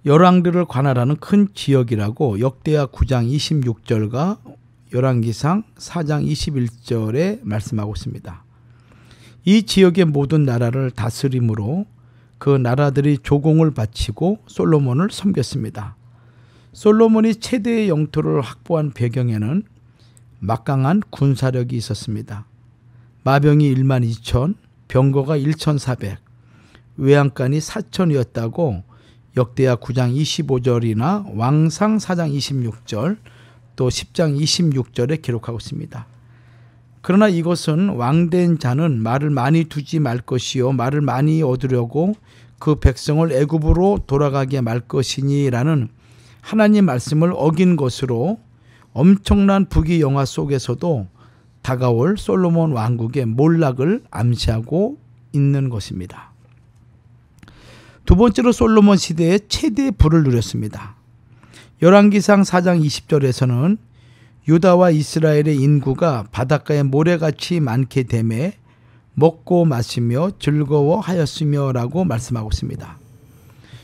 열왕들을 관할하는 큰 지역이라고 역대하 9장 26절과 열왕기상 4장 21절에 말씀하고 있습니다. 이 지역의 모든 나라를 다스림으로 그 나라들이 조공을 바치고 솔로몬을 섬겼습니다. 솔로몬이 최대의 영토를 확보한 배경에는 막강한 군사력이 있었습니다. 마병이 1만 2천, 병거가 1,400, 외양간이 4천이었다고 역대하 9장 25절이나 왕상 4장 26절 또 10장 26절에 기록하고 있습니다. 그러나 이것은 왕된 자는 말을 많이 두지 말 것이요 말을 많이 얻으려고 그 백성을 애굽으로 돌아가게 말 것이니 라는 하나님 말씀을 어긴 것으로 엄청난 부귀영화 속에서도 다가올 솔로몬 왕국의 몰락을 암시하고 있는 것입니다. 두 번째로 솔로몬 시대에 최대의 부를 누렸습니다. 열왕기상 4장 20절에서는 유다와 이스라엘의 인구가 바닷가에 모래같이 많게 되매 먹고 마시며 즐거워하였으며 라고 말씀하고 있습니다.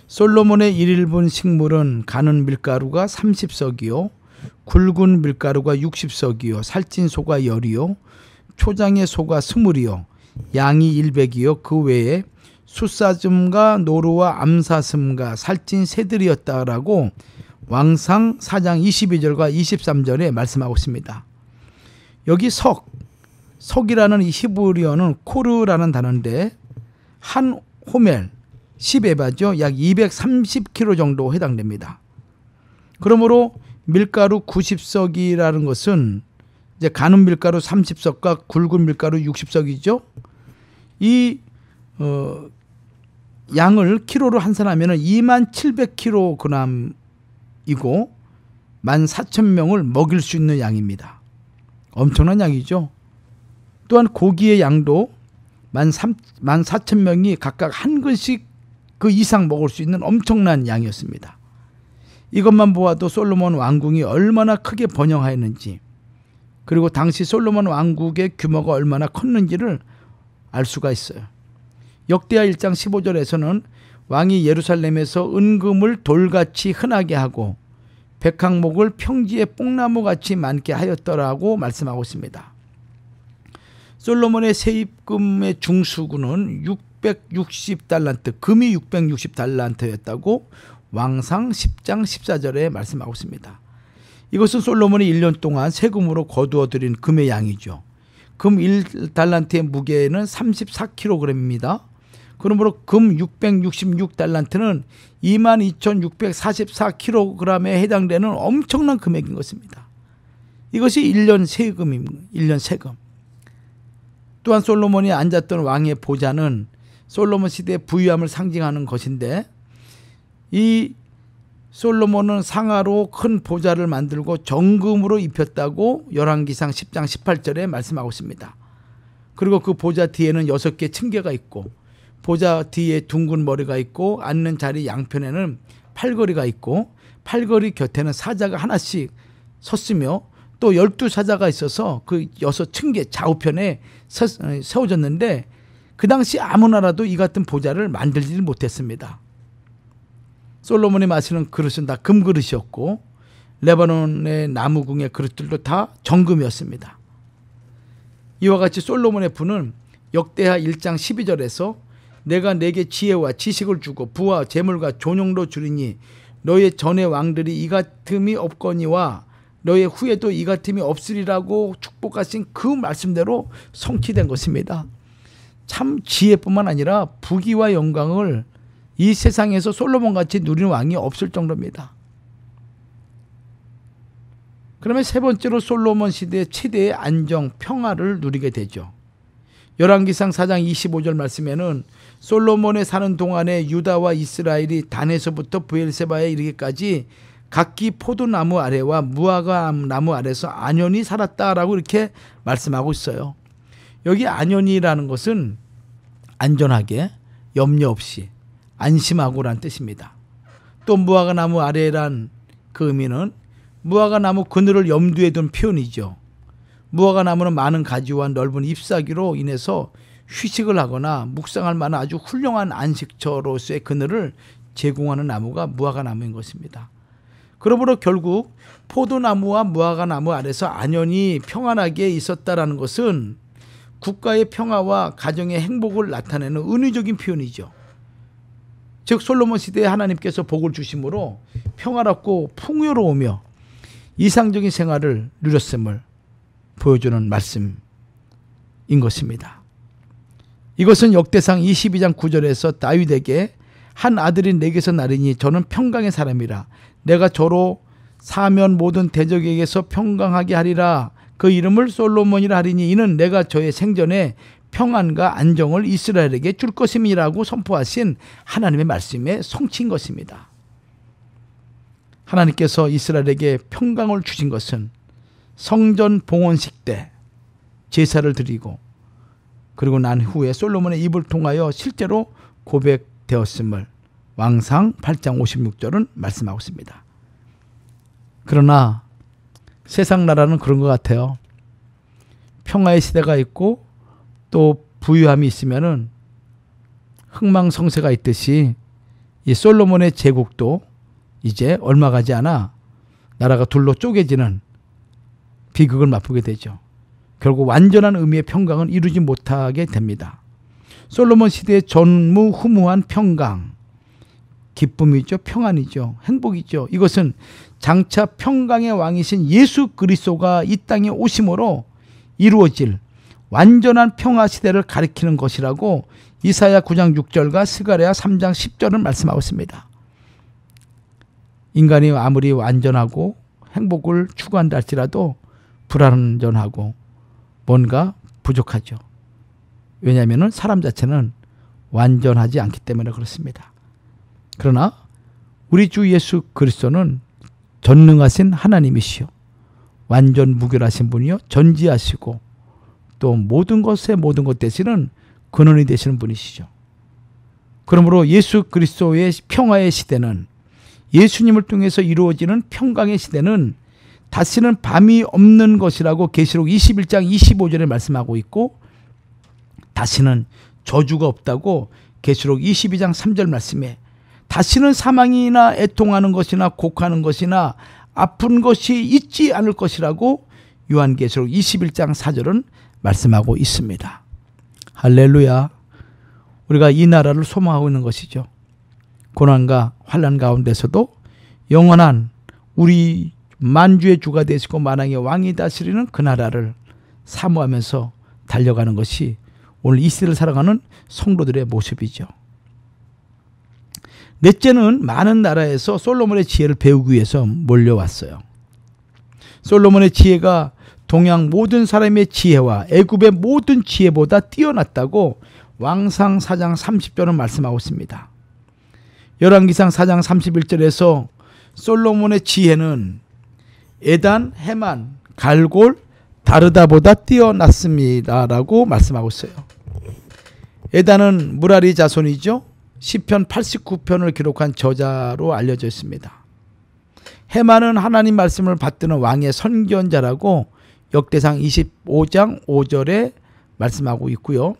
솔로몬의 1인분 식물은 가는 밀가루가 30석이요 굵은 밀가루가 60석이요 살찐 소가 10이요 초장의 소가 20이요 양이 100이요 그 외에 숫사슴과 노루와 암사슴과 살찐 새들이었다라고 왕상 4장 22절과 23절에 말씀하고 있습니다. 여기 석이라는 이 히브리어는 코르라는 단어인데 한 호멜 10에바죠. 약 230kg 정도 해당됩니다. 그러므로 밀가루 90석이라는 것은 이제 가는 밀가루 30석과 굵은 밀가루 60석이죠. 이 양을 키로로 환산하면 2700kg이고 14,000명을 먹일 수 있는 양입니다. 엄청난 양이죠. 또한 고기의 양도 14,000명이 각각 한 근씩 그 이상 먹을 수 있는 엄청난 양이었습니다. 이것만 보아도 솔로몬 왕궁이 얼마나 크게 번영하였는지 그리고 당시 솔로몬 왕국의 규모가 얼마나 컸는지를 알 수가 있어요. 역대하 1장 15절에서는 왕이 예루살렘에서 은금을 돌같이 흔하게 하고 백항목을 평지에 뽕나무같이 많게 하였더라고 말씀하고 있습니다. 솔로몬의 세입금의 중수구는 660달란트, 금이 660달란트였다고 왕상 10장 14절에 말씀하고 있습니다. 이것은 솔로몬이 1년 동안 세금으로 거두어들인 금의 양이죠. 금 1달란트의 무게는 34kg입니다. 그러므로 금 666달란트는 22,644kg에 해당되는 엄청난 금액인 것입니다. 이것이 1년 세금입니다. 1년 세금. 또한 솔로몬이 앉았던 왕의 보좌는 솔로몬 시대의 부유함을 상징하는 것인데, 이 솔로몬은 상아로 큰 보좌를 만들고 정금으로 입혔다고 열왕기상 10장 18절에 말씀하고 있습니다. 그리고 그 보좌 뒤에는 6개 층계가 있고, 보좌 뒤에 둥근 머리가 있고, 앉는 자리 양편에는 팔걸이가 있고, 팔걸이 곁에는 사자가 하나씩 섰으며, 또 12사자가 있어서 그 6층계 좌우편에 세워졌는데, 그 당시 아무 나라도 이 같은 보좌를 만들지 못했습니다. 솔로몬이 마시는 그릇은 다 금그릇이었고, 레바논의 나무궁의 그릇들도 다 정금이었습니다. 이와 같이 솔로몬의 부는 역대하 1장 12절에서 내가 내게 지혜와 지식을 주고 부와 재물과 존용도 주리니 너의 전의 왕들이 이 같음이 없거니와 너의 후에도 이 같음이 없으리라고 축복하신 그 말씀대로 성취된 것입니다. 참 지혜뿐만 아니라 부귀와 영광을 이 세상에서 솔로몬같이 누리는 왕이 없을 정도입니다. 그러면 세 번째로 솔로몬 시대의 최대의 안정, 평화를 누리게 되죠. 열왕기상 4장 25절 말씀에는 솔로몬에 사는 동안에 유다와 이스라엘이 단에서부터 브엘세바에 이르기까지 각기 포도나무 아래와 무화과 나무 아래서 안연히 살았다라고 이렇게 말씀하고 있어요. 여기 안연히라는 것은 안전하게, 염려 없이, 안심하고란 뜻입니다. 또 무화과 나무 아래란 그 의미는 무화과 나무 그늘을 염두에 둔 표현이죠. 무화과 나무는 많은 가지와 넓은 잎사귀로 인해서 휴식을 하거나 묵상할 만한 아주 훌륭한 안식처로서의 그늘을 제공하는 나무가 무화과 나무인 것입니다. 그러므로 결국 포도나무와 무화과 나무 아래서 안연히 평안하게 있었다라는 것은 국가의 평화와 가정의 행복을 나타내는 은유적인 표현이죠. 즉 솔로몬 시대에 하나님께서 복을 주심으로 평화롭고 풍요로우며 이상적인 생활을 누렸음을 보여주는 말씀인 것입니다. 이것은 역대상 22장 9절에서 다윗에게 한 아들이 내게서 나리니 저는 평강의 사람이라 내가 저로 사면 모든 대적에게서 평강하게 하리라. 그 이름을 솔로몬이라 하리니 이는 내가 저의 생전에 평안과 안정을 이스라엘에게 줄 것임이라고 선포하신 하나님의 말씀의 성취인 것입니다. 하나님께서 이스라엘에게 평강을 주신 것은 성전 봉헌식 때 제사를 드리고 그리고 난 후에 솔로몬의 입을 통하여 실제로 고백되었음을 왕상 8장 56절은 말씀하고 있습니다. 그러나 세상 나라는 그런 것 같아요. 평화의 시대가 있고 또 부유함이 있으면은 흥망성쇠가 있듯이 이 솔로몬의 제국도 이제 얼마 가지 않아 나라가 둘로 쪼개지는 비극을 맛보게 되죠. 결국 완전한 의미의 평강은 이루지 못하게 됩니다. 솔로몬 시대의 전무후무한 평강, 기쁨이죠, 평안이죠, 행복이죠. 이것은 장차 평강의 왕이신 예수 그리스도가 이 땅에 오심으로 이루어질 완전한 평화 시대를 가리키는 것이라고 이사야 9장 6절과 스가랴 3장 10절은 말씀하고 있습니다. 인간이 아무리 완전하고 행복을 추구한다 할지라도 불완전하고 뭔가 부족하죠. 왜냐하면 사람 자체는 완전하지 않기 때문에 그렇습니다. 그러나 우리 주 예수 그리스도는 전능하신 하나님이시요 완전 무결하신 분이요 전지하시고 또 모든 것의 모든 것 되시는 근원이 되시는 분이시죠. 그러므로 예수 그리스도의 평화의 시대는 예수님을 통해서 이루어지는 평강의 시대는 다시는 밤이 없는 것이라고 계시록 21장 25절에 말씀하고 있고 다시는 저주가 없다고 계시록 22장 3절 말씀에 다시는 사망이나 애통하는 것이나 곡하는 것이나 아픈 것이 있지 않을 것이라고 요한계시록 21장 4절은 말씀하고 있습니다. 할렐루야. 우리가 이 나라를 소망하고 있는 것이죠. 고난과 환난 가운데서도 영원한 우리 만주의 주가 되시고 만왕의 왕이 다스리는 그 나라를 사모하면서 달려가는 것이 오늘 이 시대를 살아가는 성도들의 모습이죠. 넷째는 많은 나라에서 솔로몬의 지혜를 배우기 위해서 몰려왔어요. 솔로몬의 지혜가 동양 모든 사람의 지혜와 애굽의 모든 지혜보다 뛰어났다고 왕상 4장 30절은 말씀하고 있습니다. 열왕기상 4장 31절에서 솔로몬의 지혜는 에단, 헤만, 갈골, 다르다보다 뛰어났습니다 라고 말씀하고 있어요. 에단은 무라리 자손이죠. 시편 89편을 기록한 저자로 알려져 있습니다. 헤만은 하나님 말씀을 받드는 왕의 선견자라고 역대상 25장 5절에 말씀하고 있고요.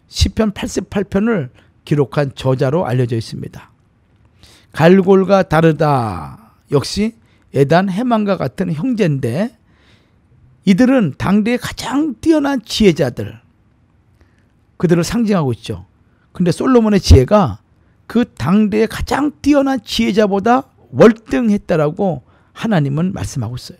시편 88편을 기록한 저자로 알려져 있습니다. 갈골과 다르다 역시 에단, 헤만과 같은 형제인데 이들은 당대의 가장 뛰어난 지혜자들, 그들을 상징하고 있죠. 근데 솔로몬의 지혜가 그 당대의 가장 뛰어난 지혜자보다 월등했다라고 하나님은 말씀하고 있어요.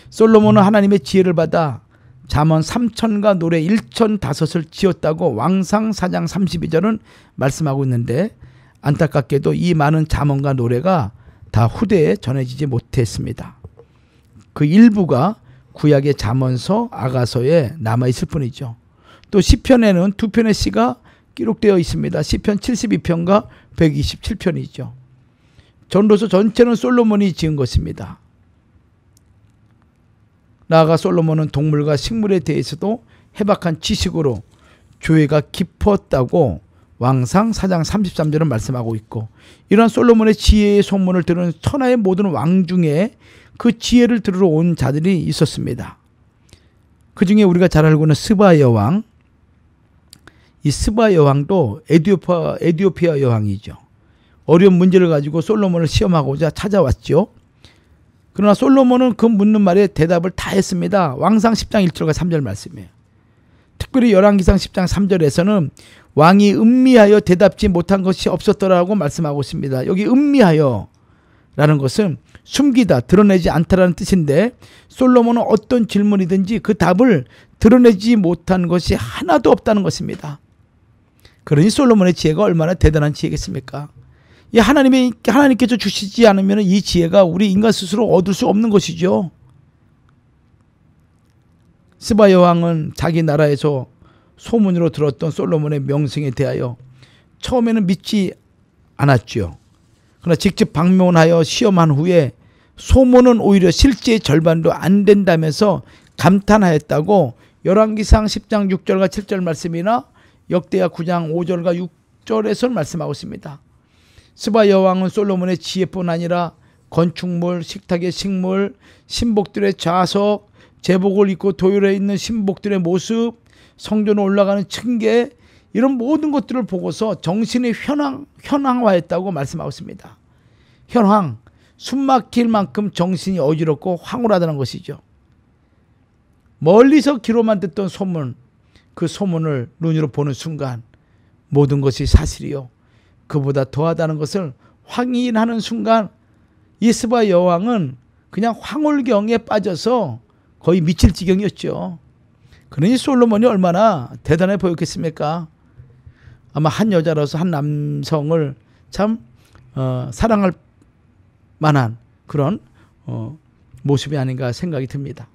솔로몬은 하나님의 지혜를 받아 잠언 3천과 노래 1,005을 지었다고 왕상 4장 32절은 말씀하고 있는데 안타깝게도 이 많은 잠언과 노래가 다 후대에 전해지지 못했습니다. 그 일부가 구약의 잠언서, 아가서에 남아있을 뿐이죠. 또 시편에는 두 편의 시가 기록되어 있습니다. 시편 72편과 127편이죠. 전도서 전체는 솔로몬이 지은 것입니다. 나아가 솔로몬은 동물과 식물에 대해서도 해박한 지식으로 조예가 깊었다고 왕상 4장 33절은 말씀하고 있고, 이러한 솔로몬의 지혜의 소문을 들은 천하의 모든 왕 중에 그 지혜를 들으러 온 자들이 있었습니다. 그 중에 우리가 잘 알고 있는 스바 여왕, 이 스바 여왕도 에티오피아 여왕이죠. 어려운 문제를 가지고 솔로몬을 시험하고자 찾아왔죠. 그러나 솔로몬은 그 묻는 말에 대답을 다 했습니다. 왕상 10장 1절과 3절 말씀이에요. 특별히 열왕기상 10장 3절에서는 왕이 음미하여 대답지 못한 것이 없었더라고 말씀하고 있습니다. 여기 음미하여 라는 것은 숨기다, 드러내지 않다라는 뜻인데 솔로몬은 어떤 질문이든지 그 답을 드러내지 못한 것이 하나도 없다는 것입니다. 그러니 솔로몬의 지혜가 얼마나 대단한 지혜겠습니까? 이 하나님께서 주시지 않으면 이 지혜가 우리 인간 스스로 얻을 수 없는 것이죠. 스바 여왕은 자기 나라에서 소문으로 들었던 솔로몬의 명성에 대하여 처음에는 믿지 않았죠. 그러나 직접 방문하여 시험한 후에 소문은 오히려 실제의 절반도 안 된다면서 감탄하였다고 열왕기상 10장 6절과 7절 말씀이나 역대하 9장 5절과 6절에서 말씀하고 있습니다. 스바 여왕은 솔로몬의 지혜뿐 아니라 건축물, 식탁의 식물, 신복들의 좌석, 제복을 입고 도열해 있는 신복들의 모습, 성전에 올라가는 층계, 이런 모든 것들을 보고서 정신이 현황화했다고 말씀하고 있습니다. 현황, 숨막힐 만큼 정신이 어지럽고 황홀하다는 것이죠. 멀리서 귀로만 듣던 소문, 그 소문을 눈으로 보는 순간 모든 것이 사실이요, 그보다 더하다는 것을 확인하는 순간 이 스바 여왕은 그냥 황홀경에 빠져서 거의 미칠 지경이었죠. 그러니 솔로몬이 얼마나 대단해 보였겠습니까? 아마 한 여자로서 한 남성을 참 사랑할 만한 그런 모습이 아닌가 생각이 듭니다.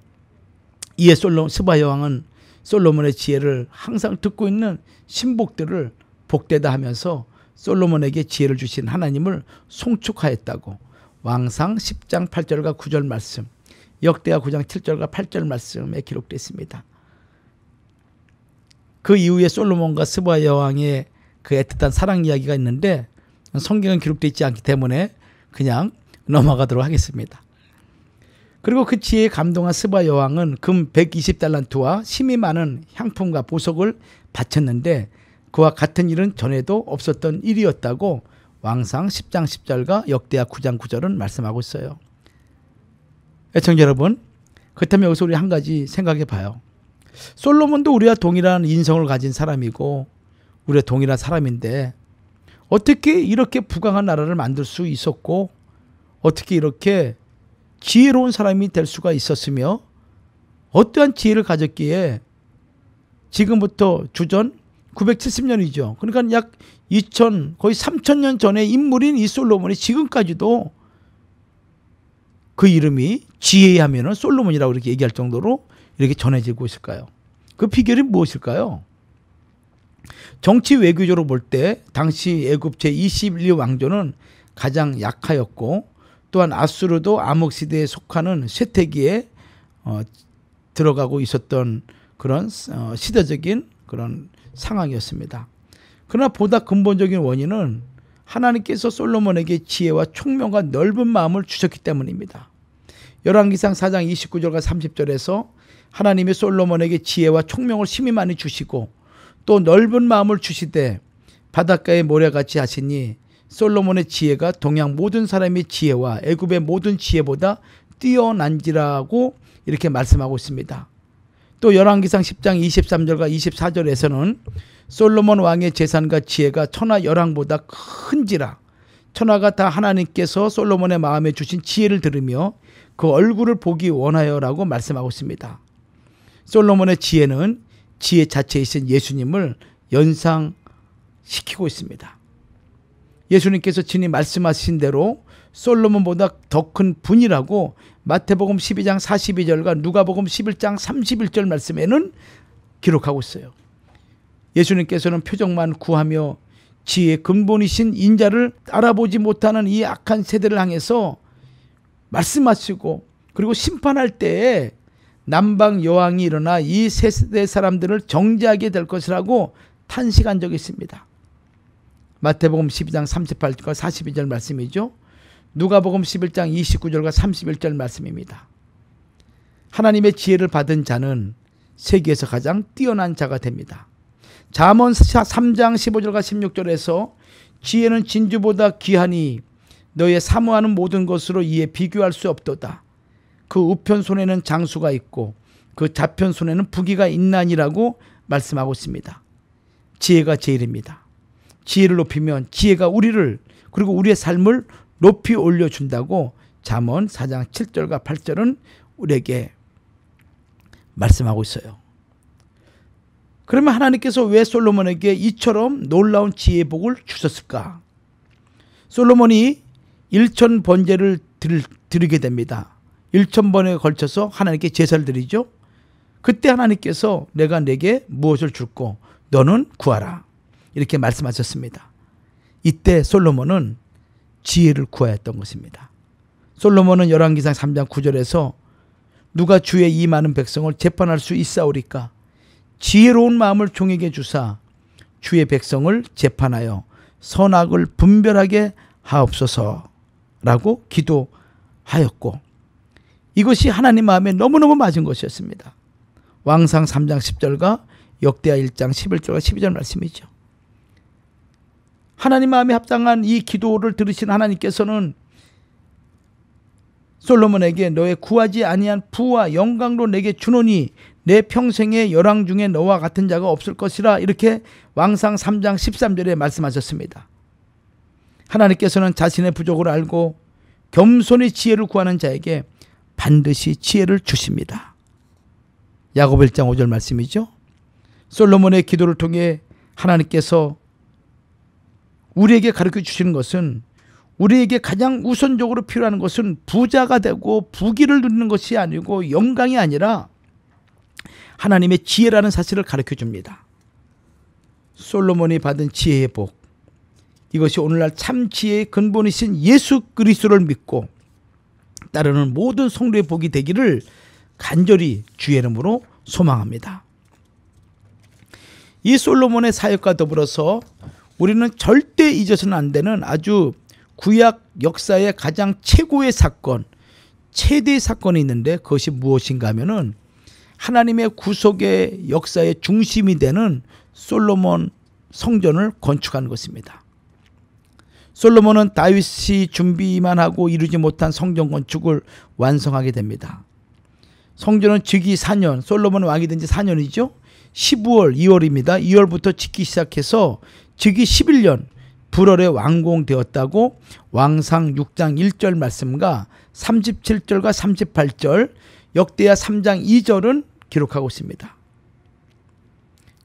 이에 스바 여왕은 솔로몬의 지혜를 항상 듣고 있는 신복들을 복되다 하면서 솔로몬에게 지혜를 주신 하나님을 송축하였다고 왕상 10장 8절과 9절 말씀, 역대하 9장 7절과 8절 말씀에 기록되어 있습니다. 그 이후에 솔로몬과 스바 여왕의 그 애틋한 사랑 이야기가 있는데 성경은 기록되어 있지 않기 때문에 그냥 넘어가도록 하겠습니다. 그리고 그 지혜에 감동한 스바 여왕은 금 120달란트와 심이 많은 향품과 보석을 바쳤는데 그와 같은 일은 전에도 없었던 일이었다고 왕상 10장 10절과 역대하 9장 9절은 말씀하고 있어요. 애청자 여러분, 그렇다면 여기서 우리 한 가지 생각해 봐요. 솔로몬도 우리와 동일한 인성을 가진 사람이고 우리와 동일한 사람인데 어떻게 이렇게 부강한 나라를 만들 수 있었고 어떻게 이렇게 지혜로운 사람이 될 수가 있었으며 어떠한 지혜를 가졌기에 지금부터 주전 970년이죠. 그러니까 약 2000 거의 3000년 전의 인물인 이 솔로몬이 지금까지도 그 이름이 지혜의 하면은 솔로몬이라고 이렇게 얘기할 정도로 이렇게 전해지고 있을까요? 그 비결이 무엇일까요? 정치 외교적으로 볼 때 당시 애굽 제21 왕조는 가장 약하였고, 또한 아수르도 암흑 시대에 속하는 쇠퇴기에 들어가고 있었던 그런 시대적인 그런 상황이었습니다. 그러나 보다 근본적인 원인은 하나님께서 솔로몬에게 지혜와 총명과 넓은 마음을 주셨기 때문입니다. 열왕기상 4장 29절과 30절에서 하나님이 솔로몬에게 지혜와 총명을 심히 많이 주시고 또 넓은 마음을 주시되 바닷가의 모래같이 하시니 솔로몬의 지혜가 동양 모든 사람의 지혜와 애굽의 모든 지혜보다 뛰어난지라고 이렇게 말씀하고 있습니다. 또 열왕기상 10장 23절과 24절에서는 솔로몬 왕의 재산과 지혜가 천하 열왕보다 큰지라, 천하가 다 하나님께서 솔로몬의 마음에 주신 지혜를 들으며 그 얼굴을 보기 원하여라고 말씀하고 있습니다. 솔로몬의 지혜는 지혜 자체이신 예수님을 연상시키고 있습니다. 예수님께서 친히 말씀하신 대로 솔로몬보다 더 큰 분이라고 마태복음 12장 42절과 누가복음 11장 31절 말씀에는 기록하고 있어요. 예수님께서는 표적만 구하며 지혜의 근본이신 인자를 알아보지 못하는 이 악한 세대를 향해서 말씀하시고, 그리고 심판할 때에 남방 여왕이 일어나 이 세대 사람들을 정죄하게 될 것이라고 탄식한 적이 있습니다. 마태복음 12장 38절과 42절 말씀이죠. 누가복음 11장 29절과 31절 말씀입니다. 하나님의 지혜를 받은 자는 세계에서 가장 뛰어난 자가 됩니다. 잠언 3장 15절과 16절에서 지혜는 진주보다 귀하니 너의 사모하는 모든 것으로 이에 비교할 수 없도다. 그 우편 손에는 장수가 있고 그 좌편 손에는 부귀가 있나니라고 말씀하고 있습니다. 지혜가 제일입니다. 지혜를 높이면 지혜가 우리를, 그리고 우리의 삶을 높이 올려준다고 잠언 4장 7절과 8절은 우리에게 말씀하고 있어요. 그러면 하나님께서 왜 솔로몬에게 이처럼 놀라운 지혜의 복을 주셨을까? 솔로몬이 1000번제를 드리게 됩니다. 1000번에 걸쳐서 하나님께 제사를 드리죠. 그때 하나님께서 내가 내게 무엇을 줄고 너는 구하라, 이렇게 말씀하셨습니다. 이때 솔로몬은 지혜를 구해야 했던 것입니다. 솔로몬은 열왕기상 3장 9절에서 누가 주의 이 많은 백성을 재판할 수 있사오리까? 지혜로운 마음을 종에게 주사 주의 백성을 재판하여 선악을 분별하게 하옵소서라고 기도하였고, 이것이 하나님 마음에 너무너무 맞은 것이었습니다. 왕상 3장 10절과 역대하 1장 11절과 12절 말씀이죠. 하나님 마음에 합당한 이 기도를 들으신 하나님께서는 솔로몬에게 너의 구하지 아니한 부와 영광로 내게 주노니 내 평생의 열왕 중에 너와 같은 자가 없을 것이라, 이렇게 왕상 3장 13절에 말씀하셨습니다. 하나님께서는 자신의 부족을 알고 겸손히 지혜를 구하는 자에게 반드시 지혜를 주십니다. 야고보 1장 5절 말씀이죠. 솔로몬의 기도를 통해 하나님께서 우리에게 가르쳐 주시는 것은, 우리에게 가장 우선적으로 필요한 것은 부자가 되고 부귀를 누리는 것이 아니고 영광이 아니라 하나님의 지혜라는 사실을 가르쳐 줍니다. 솔로몬이 받은 지혜의 복, 이것이 오늘날 참 지혜의 근본이신 예수 그리스도를 믿고 따르는 모든 성도의 복이 되기를 간절히 주의 이름으로 소망합니다. 이 솔로몬의 사역과 더불어서 우리는 절대 잊어서는 안 되는 아주 구약 역사의 가장 최고의 사건, 최대의 사건이 있는데, 그것이 무엇인가 하면은 하나님의 구속의 역사의 중심이 되는 솔로몬 성전을 건축한 것입니다. 솔로몬은 다윗이 준비만 하고 이루지 못한 성전 건축을 완성하게 됩니다. 성전은 즉위 4년, 솔로몬 왕이 된 지 4년이죠. 15월, 2월입니다. 2월부터 짓기 시작해서 즉위 11년, 불월에 완공되었다고 왕상 6장 1절 말씀과 37절과 38절, 역대하 3장 2절은 기록하고 있습니다.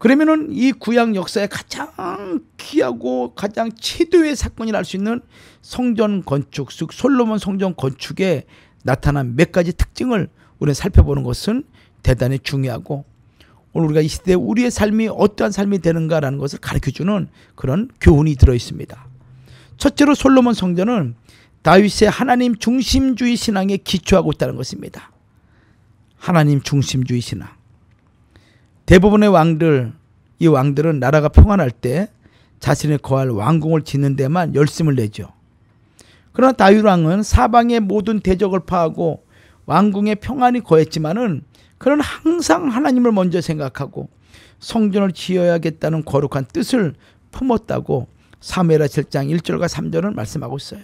그러면은 이 구약 역사에 가장 귀하고 가장 최대의 사건이라 할 수 있는 성전 건축, 즉 솔로몬 성전 건축에 나타난 몇 가지 특징을 우리는 살펴보는 것은 대단히 중요하고, 오늘 우리가 이 시대에 우리의 삶이 어떠한 삶이 되는가라는 것을 가르쳐주는 그런 교훈이 들어있습니다. 첫째로 솔로몬 성전은 다윗의 하나님 중심주의 신앙에 기초하고 있다는 것입니다. 하나님 중심주의 신앙. 대부분의 왕들, 이 왕들은 나라가 평안할 때 자신의 거할 왕궁을 짓는 데만 열심을 내죠. 그러나 다윗 왕은 사방의 모든 대적을 파하고 왕궁에 평안이 거했지만은 그는 항상 하나님을 먼저 생각하고 성전을 지어야겠다는 거룩한 뜻을 품었다고 사무엘하 7장 1절과 3절은 말씀하고 있어요.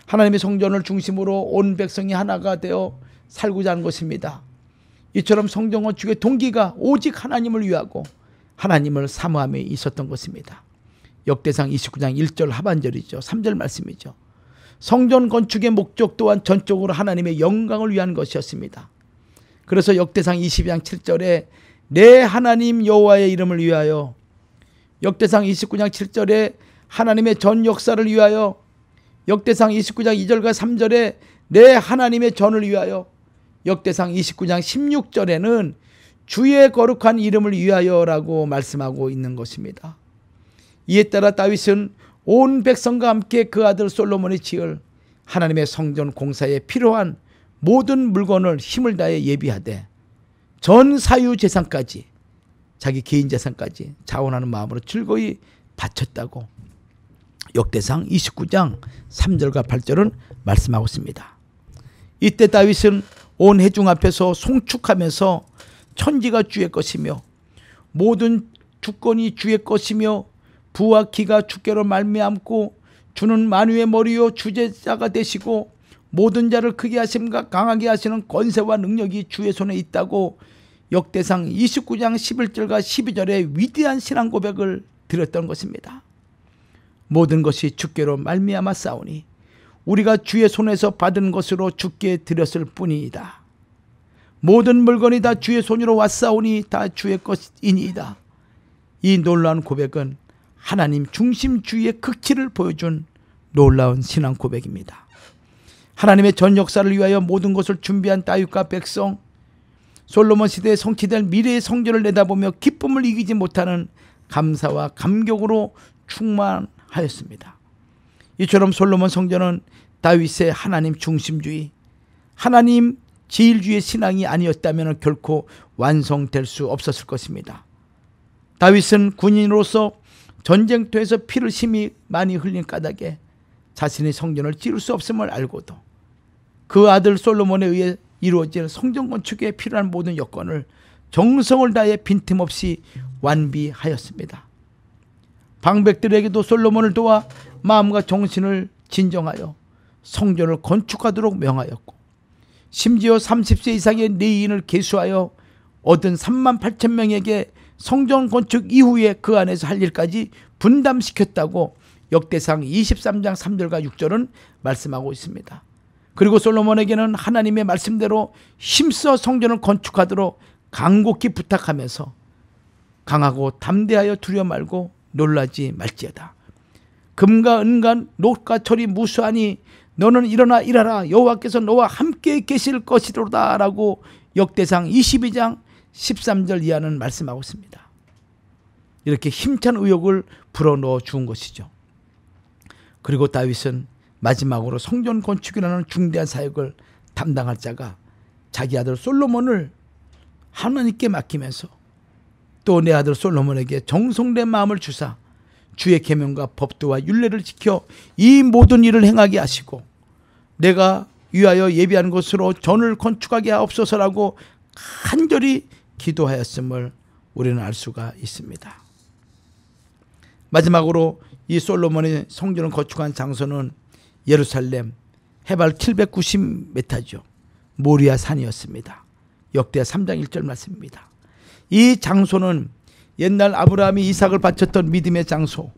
하나님의 성전을 중심으로 온 백성이 하나가 되어 살고자 하는 것입니다. 이처럼 성전 건축의 동기가 오직 하나님을 위하고 하나님을 사모함에 있었던 것입니다. 역대상 29장 1절 하반절이죠. 3절 말씀이죠. 성전 건축의 목적 또한 전적으로 하나님의 영광을 위한 것이었습니다. 그래서 역대상 22장 7절에 내 하나님 여호와의 이름을 위하여, 역대상 29장 7절에 하나님의 전 역사를 위하여, 역대상 29장 2절과 3절에 내 하나님의 전을 위하여, 역대상 29장 16절에는 주의 거룩한 이름을 위하여라고 말씀하고 있는 것입니다. 이에 따라 다윗은 온 백성과 함께 그 아들 솔로몬이 지을 하나님의 성전 공사에 필요한 모든 물건을 힘을 다해 예비하되 전 사유 재산까지, 자기 개인 재산까지 자원하는 마음으로 즐거이 바쳤다고 역대상 29장 3절과 8절은 말씀하고 있습니다. 이때 다윗은 온 회중 앞에서 송축하면서 천지가 주의 것이며 모든 주권이 주의 것이며 부와 기가 주께로 말미암고 주는 만유의 머리요 주제자가 되시고 모든 자를 크게 하심과 강하게 하시는 권세와 능력이 주의 손에 있다고 역대상 29장 11절과 12절에 위대한 신앙 고백을 드렸던 것입니다. 모든 것이 주께로 말미암아 싸우니 우리가 주의 손에서 받은 것으로 주께 드렸을 뿐이다. 모든 물건이 다 주의 손으로 왔사오니 다 주의 것이니이다. 이 놀라운 고백은 하나님 중심주의의 극치를 보여준 놀라운 신앙 고백입니다. 하나님의 전 역사를 위하여 모든 것을 준비한 다윗과 백성, 솔로몬 시대에 성취될 미래의 성전을 내다보며 기쁨을 이기지 못하는 감사와 감격으로 충만하였습니다. 이처럼 솔로몬 성전은 다윗의 하나님 중심주의, 하나님 지일주의 신앙이 아니었다면 결코 완성될 수 없었을 것입니다. 다윗은 군인으로서 전쟁터에서 피를 심히 많이 흘린 까닭에 자신의 성전을 지을 수 없음을 알고도 그 아들 솔로몬에 의해 이루어질 성전 건축에 필요한 모든 여건을 정성을 다해 빈틈없이 완비하였습니다. 방백들에게도 솔로몬을 도와 마음과 정신을 진정하여 성전을 건축하도록 명하였고, 심지어 30세 이상의 레위인을 계수하여 얻은 3만 8천 명에게 성전 건축 이후에 그 안에서 할 일까지 분담시켰다고 역대상 23장 3절과 6절은 말씀하고 있습니다. 그리고 솔로몬에게는 하나님의 말씀대로 힘써 성전을 건축하도록 간곡히 부탁하면서 강하고 담대하여 두려워 말고 놀라지 말지어다. 금과 은과 녹과 철이 무수하니 너는 일어나 일하라. 여호와께서 너와 함께 계실 것이로다 라고 역대상 22장 13절 이하는 말씀하고 있습니다. 이렇게 힘찬 의욕을 불어넣어 주은 것이죠. 그리고 다윗은 마지막으로 성전 건축이라는 중대한 사역을 담당할 자가 자기 아들 솔로몬을 하나님께 맡기면서 또 내 아들 솔로몬에게 정성된 마음을 주사 주의 계명과 법도와 율례를 지켜 이 모든 일을 행하게 하시고 내가 위하여 예비한 것으로 전을 건축하게 하옵소서라고 간절히 기도하였음을 우리는 알 수가 있습니다. 마지막으로 이 솔로몬의 성전을 건축한 장소는 예루살렘 해발 790m죠. 모리아 산이었습니다. 역대하 3장 1절 말씀입니다. 이 장소는 옛날 아브라함이 이삭을 바쳤던 믿음의 장소,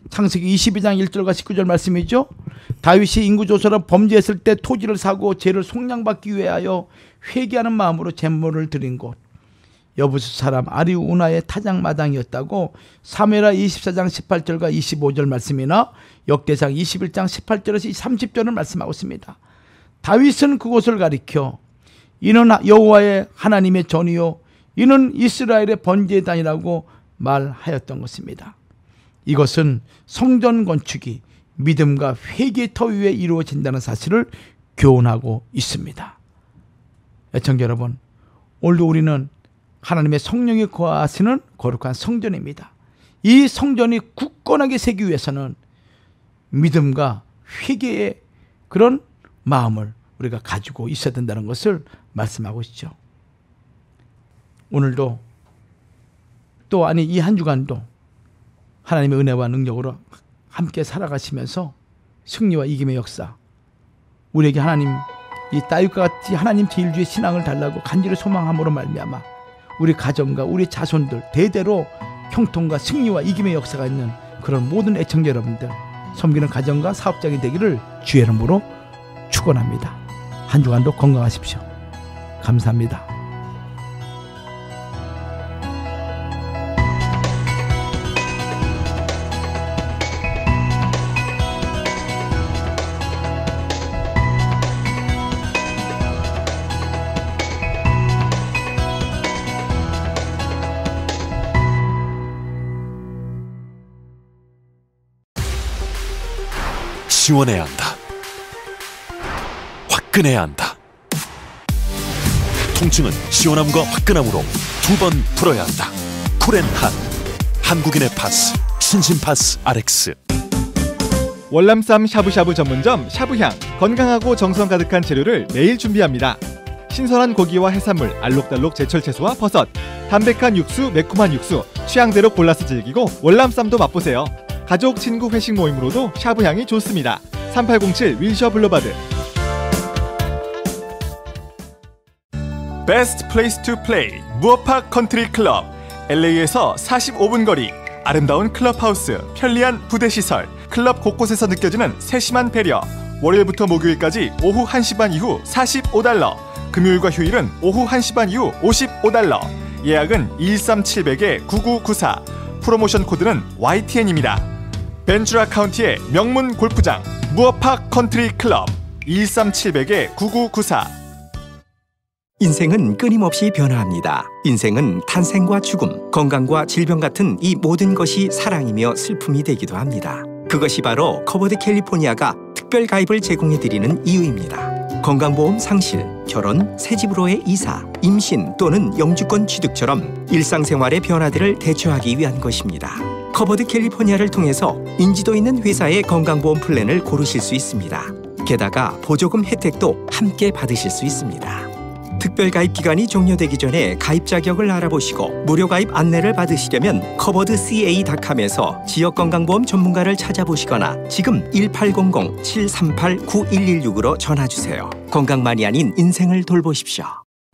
창세기 22장 1절과 19절 말씀이죠. 다윗이 인구조사로 범죄했을 때 토지를 사고 죄를 속량받기 위하여 회개하는 마음으로 제물을 드린 곳, 여부수 사람 아리우나의 타작마당이었다고 사무엘하 24장 18절과 25절 말씀이나 역대상 21장 18절에서 30절을 말씀하고 있습니다. 다윗은 그곳을 가리켜 이는 여호와의 하나님의 전이요 이는 이스라엘의 번제단이라고 말하였던 것입니다. 이것은 성전 건축이 믿음과 회개의 터 위에 이루어진다는 사실을 교훈하고 있습니다. 애청자 여러분, 오늘도 우리는 하나님의 성령이 거하시는 거룩한 성전입니다. 이 성전이 굳건하게 세기 위해서는 믿음과 회개의 그런 마음을 우리가 가지고 있어야 된다는 것을 말씀하고 있죠. 오늘도 또 이 한 주간도 하나님의 은혜와 능력으로 함께 살아가시면서 승리와 이김의 역사, 우리에게 하나님 이 다윗과 같이 하나님 제1주의 신앙을 달라고 간절히 소망함으로 말미암아 우리 가정과 우리 자손들 대대로 형통과 승리와 이김의 역사가 있는 그런 모든 애청자 여러분들, 섬기는 가정과 사업장이 되기를 주의 이름으로 축원합니다. 한 주간도 건강하십시오. 감사합니다. 시원해야 한다. 화끈해야 한다. 통증은 시원함과 화끈함으로 두 번 풀어야 한다. 쿨앤한, 한국인의 파스, 신신파스 RX. 월남쌈 샤브샤브 전문점 샤브향. 건강하고 정성 가득한 재료를 매일 준비합니다. 신선한 고기와 해산물, 알록달록 제철 채소와 버섯, 담백한 육수, 매콤한 육수, 취향대로 골라서 즐기고 월남쌈도 맛보세요. 가족, 친구 회식 모임으로도 샤브향이 좋습니다. 3807 윌셔 블루바드. 베스트 플레이스 투 플레이 무어팍 컨트리 클럽. LA에서 45분 거리, 아름다운 클럽하우스, 편리한 부대시설, 클럽 곳곳에서 느껴지는 세심한 배려. 월요일부터 목요일까지 오후 1시 반 이후 $45, 금요일과 휴일은 오후 1시 반 이후 $55. 예약은 213-700-9994. 프로모션 코드는 YTN입니다. 벤츄라 카운티의 명문 골프장 무어팍 컨트리 클럽. 213-700-9994. 인생은 끊임없이 변화합니다. 인생은 탄생과 죽음, 건강과 질병 같은 이 모든 것이 사랑이며 슬픔이 되기도 합니다. 그것이 바로 커버드 캘리포니아가 특별 가입을 제공해드리는 이유입니다. 건강보험 상실, 결혼, 새집으로의 이사, 임신 또는 영주권 취득처럼 일상생활의 변화들을 대처하기 위한 것입니다. 커버드 캘리포니아를 통해서 인지도 있는 회사의 건강보험 플랜을 고르실 수 있습니다. 게다가 보조금 혜택도 함께 받으실 수 있습니다. 특별 가입 기간이 종료되기 전에 가입 자격을 알아보시고 무료 가입 안내를 받으시려면 coveredca.com에서 지역 건강보험 전문가를 찾아보시거나 지금 1800-738-9116으로 전화주세요. 건강만이 아닌 인생을 돌보십시오.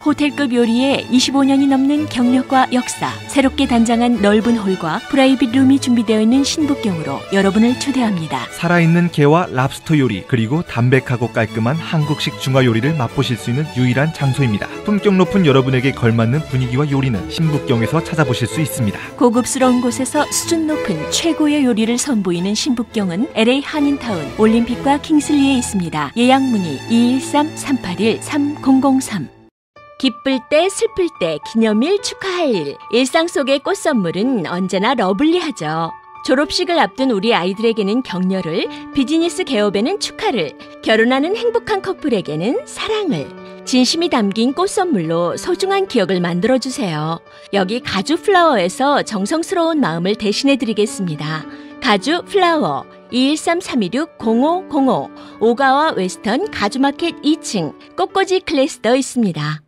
호텔급 요리에 25년이 넘는 경력과 역사, 새롭게 단장한 넓은 홀과 프라이빗 룸이 준비되어 있는 신북경으로 여러분을 초대합니다. 살아있는 게와 랍스터 요리, 그리고 담백하고 깔끔한 한국식 중화 요리를 맛보실 수 있는 유일한 장소입니다. 품격 높은 여러분에게 걸맞는 분위기와 요리는 신북경에서 찾아보실 수 있습니다. 고급스러운 곳에서 수준 높은 최고의 요리를 선보이는 신북경은 LA 한인타운, 올림픽과 킹슬리에 있습니다. 예약 문의 213-381-3003. 기쁠 때, 슬플 때, 기념일, 축하할 일. 일상 속의 꽃선물은 언제나 러블리하죠. 졸업식을 앞둔 우리 아이들에게는 격려를, 비즈니스 개업에는 축하를, 결혼하는 행복한 커플에게는 사랑을. 진심이 담긴 꽃선물로 소중한 기억을 만들어주세요. 여기 가주 플라워에서 정성스러운 마음을 대신해드리겠습니다. 가주 플라워 213-326-0505 오가와 웨스턴 가주마켓 2층 꽃꽂이 클래스도 있습니다.